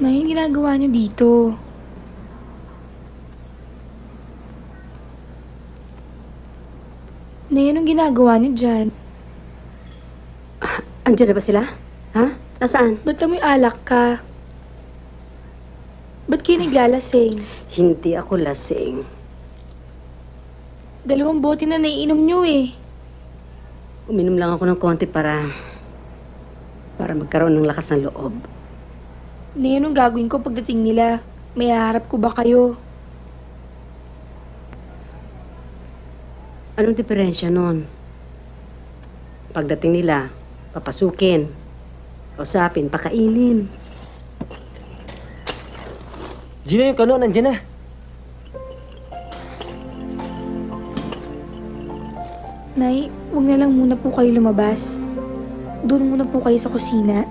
Nay, yung ginagawa niyo dito? Nay, anong ginagawa niyo dyan? Andiyan na ba sila? Ha? Nasaan? Ba't kami alak ka? Ba't kayo naglalasing? Hindi ako lasing. 2 bote na naiinom niyo eh. Uminom lang ako ng konti para magkaroon ng lakas ng loob. Nay, anong gagawin ko pagdating nila? May haharap ko ba kayo? Anong diferensya nun? Pagdating nila, papasukin, usapin, pakainin. Gina, yung kano, nandiyan na. Nay, huwag na lang muna po kayo lumabas. Doon muna po kayo sa kusina.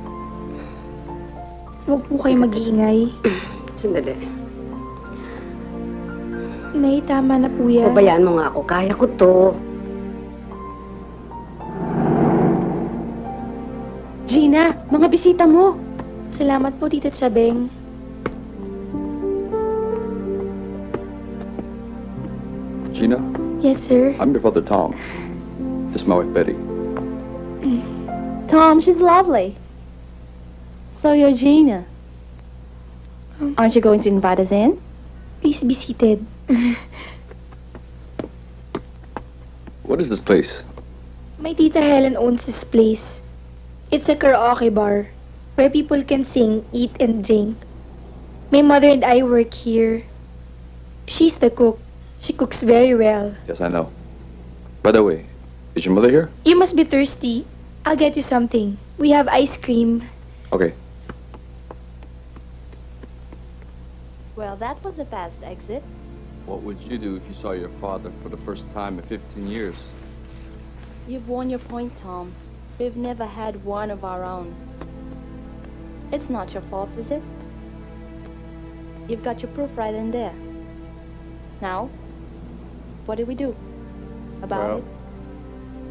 Huwag po kayo mag-iingay. Sandali. Nay, tama na po yan. Pabayaan mo nga ako. Kaya ko to. Gina, mga bisita mo. Salamat po, Tita Tsabeng. Gina, Yes, sir. I'm your father Tom. This is my wife Betty. Tom, she's lovely. So you're Gina. Aren't you going to invite us in? Please be seated. What is this place? My Tita Helen owns this place. It's a karaoke bar where people can sing, eat, and drink. My mother and I work here. She's the cook. She cooks very well. Yes, I know. By the way, is your mother here? You must be thirsty. I'll get you something. We have ice cream. Okay. Well, that was a fast exit. What would you do if you saw your father for the first time in 15 years? You've won your point, Tom. We've never had one of our own. It's not your fault, is it? You've got your proof right in there. Now, what do we do about it?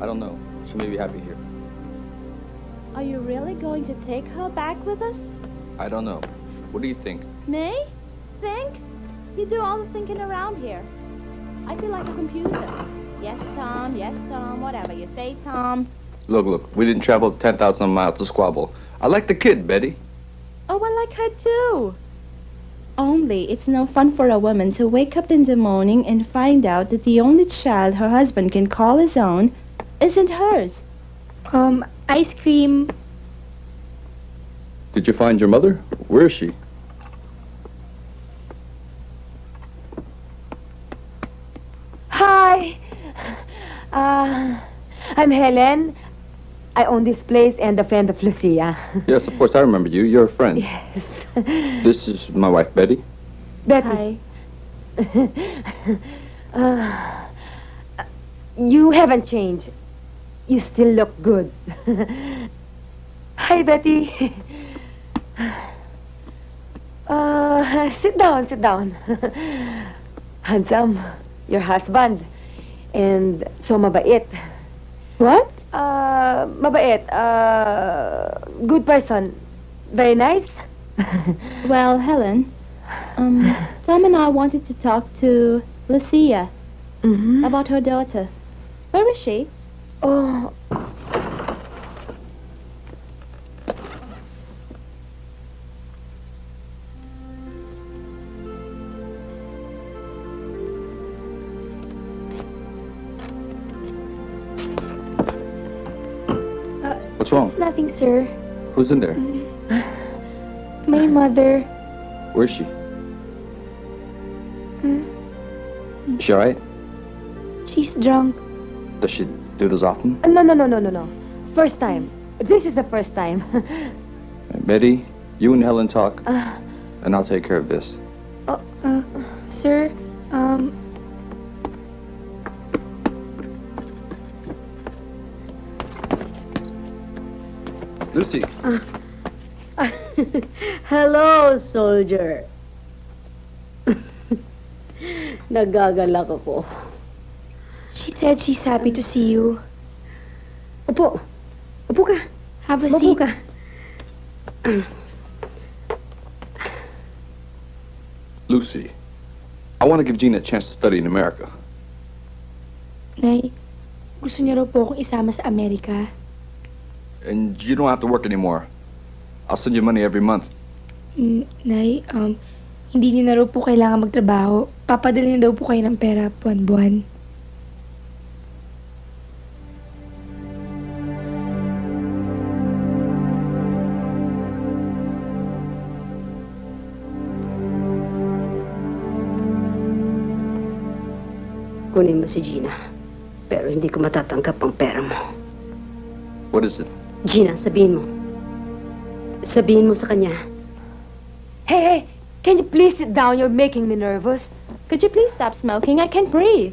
I don't know. She may be happy here. Are you really going to take her back with us? I don't know. What do you think? Me? Think? You do all the thinking around here. I feel like a computer. Yes, Tom, whatever you say, Tom. Look, we didn't travel 10,000 miles to squabble. I like the kid, Betty. Oh, I like her too. Only it's no fun for a woman to wake up in the morning and find out that the only child her husband can call his own isn't hers. Ice cream. Did you find your mother? Where is she? Hi. I'm Helen. I own this place and a friend of Lucia. Yes, of course, I remember you. You're a friend. Yes. This is my wife, Betty. Betty. You haven't changed. You still look good. Hi, Betty. Sit down. Handsome, your husband. And so mabait. What? Mabait. Good person. Very nice. Well, Helen, Tom and I wanted to talk to Lucia about her daughter. Where is she? Oh. What's wrong? It's nothing, sir. Who's in there? My mother. Where's she? Is she alright? She's drunk. Does she do this often? No. First time. This is the first time. Betty, you and Helen talk, and I'll take care of this. Sir, Lucy. Hello, soldier. Nagagalak ako. she said she's happy to see you. Upo ka. Have a Upo seat. ka. Lucy, I want to give Gina a chance to study in America. Nay, gusto niya raw po akong isama sa Amerika. And you don't have to work anymore. I'll send you money every month. Nay, hindi niyo na raw po kailangan magtrabaho. Papadali na daw po kayo ng pera buwan-buwan. Kunin mo si Gina. Pero hindi ko matatanggap ang pera mo. What is it? Gina, sabihin mo. Sabihin mo sa kanya. Hey, can you please sit down? You're making me nervous. Could you please stop smoking? I can't breathe.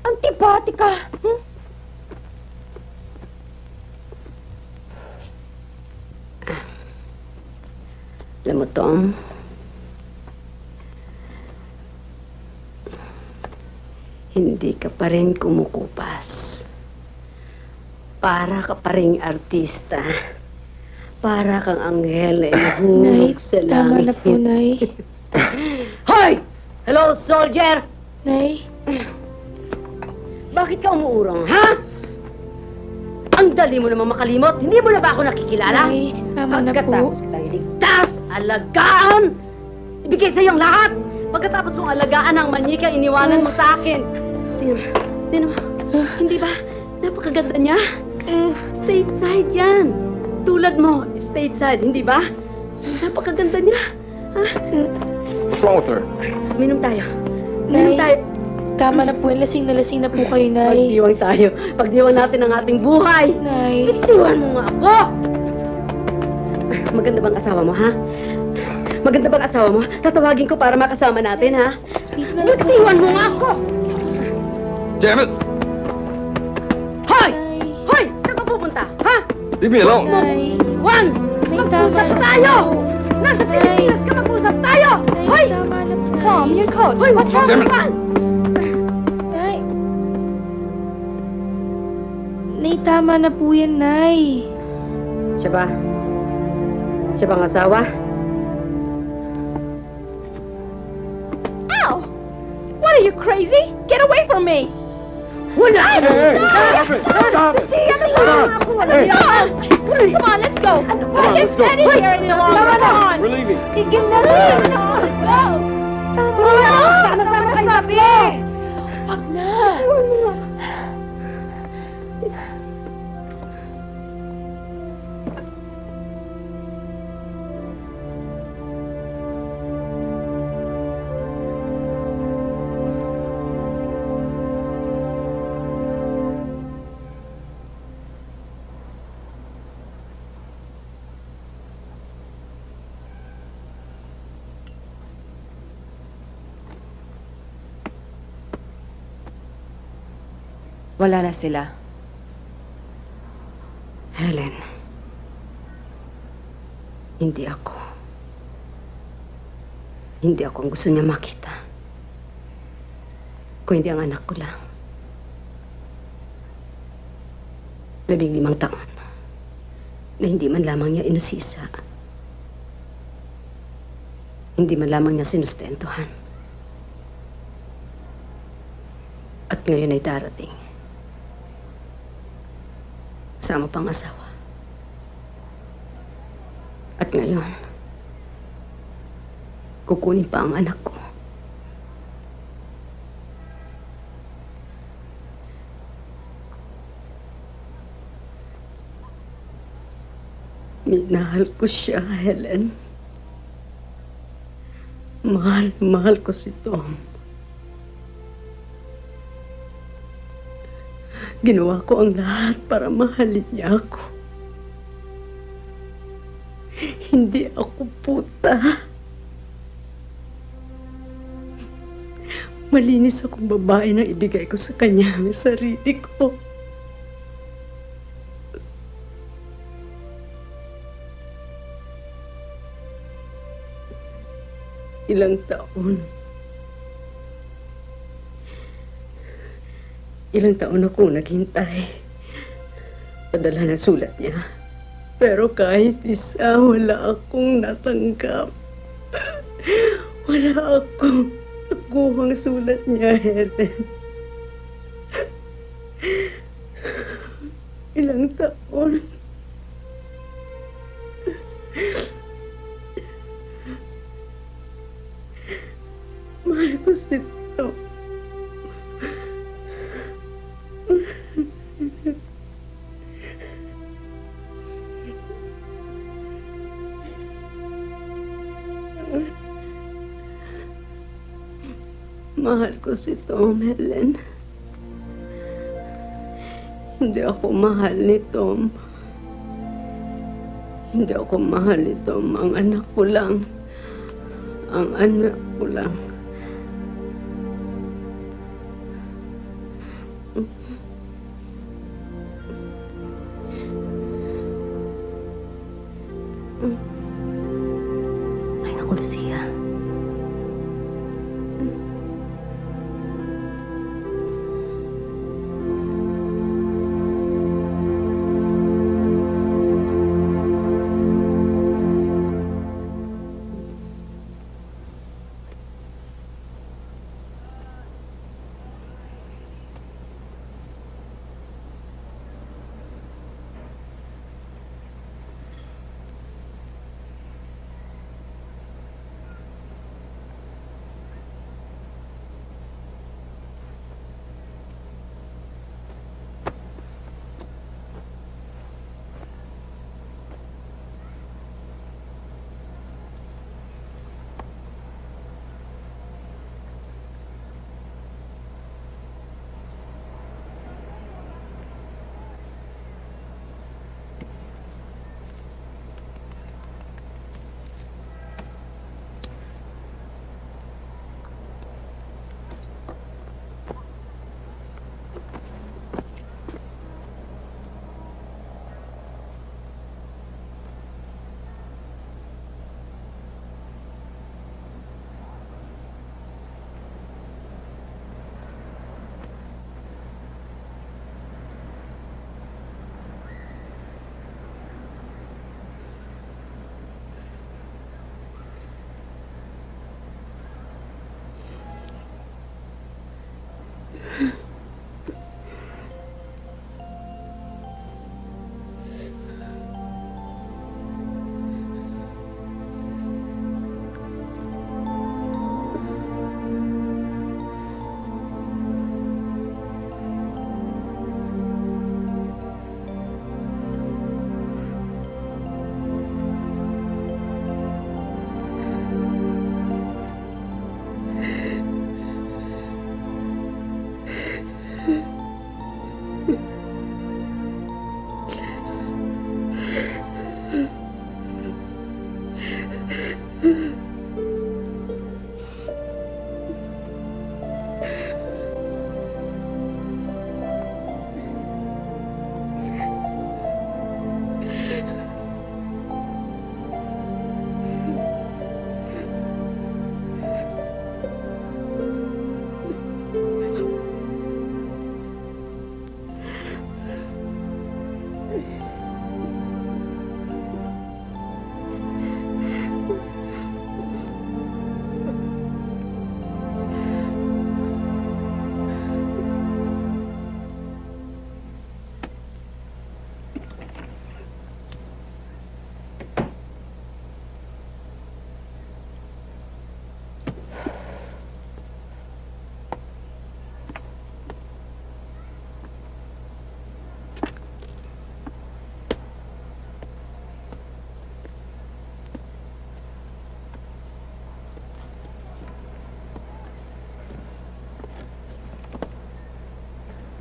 Antipatika. Alam mo, Tom, hindi ka pa rin kumukupas. Para ka pa rin artista. Para kang anghel na inuhulog sa langit. Tama na po, Nay. Hoy! Hello, soldier! Nay? Bakit ka umuurong, ha? Ang dali mo naman makalimot. Hindi mo na ba ako nakikilala? Nay, tama na po. Pagkatapos kitang iligtas, alagaan, ibigay sa iyong lahat. Pagkatapos kong alagaan ang manika, iniwanan mo sa akin. Tingnan mo. Hindi ba? Napakaganda niya. Stateside yan. Tulad mo, stateside, hindi ba? Napakaganda niya. Ha? What's wrong with her? Minom tayo. Nay, Minom tayo. tama na po. Lasing na po kayo, Nay. Pagdiwang tayo. Pagdiwang natin ang ating buhay. Nay. Bitiwan mo nga ako! Maganda bang asawa mo, ha? Maganda bang asawa mo? Tatawagin ko para makasama natin, ha? Bitiwan mo nga ako! Damn it! Hoy! Hoy! Saan ka pupunta, ha? Leave me alone! Nay. Juan! Mag-usap tayo! Nasa Pilipinas ka mag-usap tayo! Hoy! Tom, your coat. Hoy! What happened? Juan! Nay. Nay, tama na po yan, Nay. Siya ba? Siya bang asawa? Ow! What are you, crazy? Get away from me! Wala! Stop! Cecilia, come on, let's go. We'll get steady here in the long run. We're leaving. Tigil na rin. Let's go. Sama-sama na sabi. Wag na. Wala na sila. Helen, hindi ako. Hindi ako ang gusto niya makita. Kung hindi ang anak ko lang. 15 taon na hindi man lamang niya inusisa. Hindi man lamang niya sinustentuhan. At ngayon ay darating. Kasama pang asawa. At ngayon, kukunin pa ang anak ko. Minahal ko siya, Helen. Mahal ko si Tom. Ginawa ko ang lahat para mahalin niya ako. Hindi ako puta. Malinis akong babae nang ibigay ko sa kanya ang sarili ko. Ilang taon akong naghintay. Padala ng sulat niya. Pero kahit isa, wala akong natanggap. Wala akong nakuhang sulat niya, Helen. Ilang taon. Mahal ko si Tom. Mahal ko si Tom, Helen. Hindi ako mahal ni Tom. Hindi ako mahal ni Tom. Ang anak ko lang. Ang anak ko lang. Ay, naku, Lucia.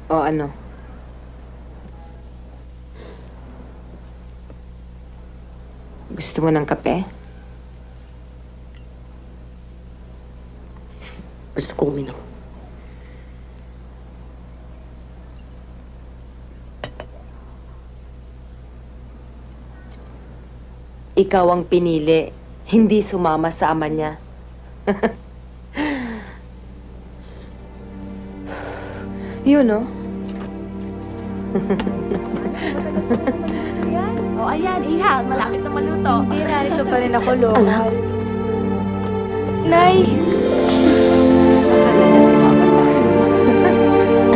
O ano? Gusto mo ng kape? Gusto ko uminom. Ikaw ang pinili, hindi sumama sa ama niya. Yun, no? O, ayan, Iha. Malapit na maluto. Hindi, narito pa rin ako, Lola. Nay! Akala niya sumama sa akin.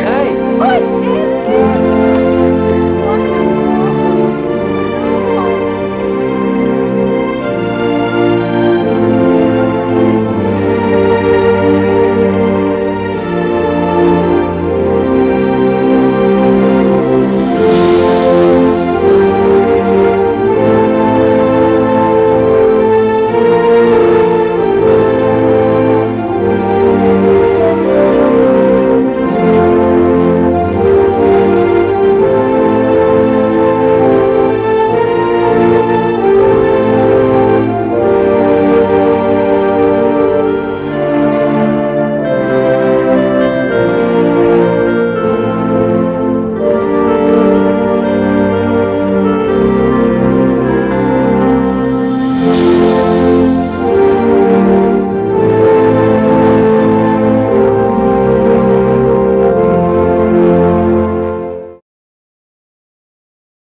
Nay! Oy, Eric!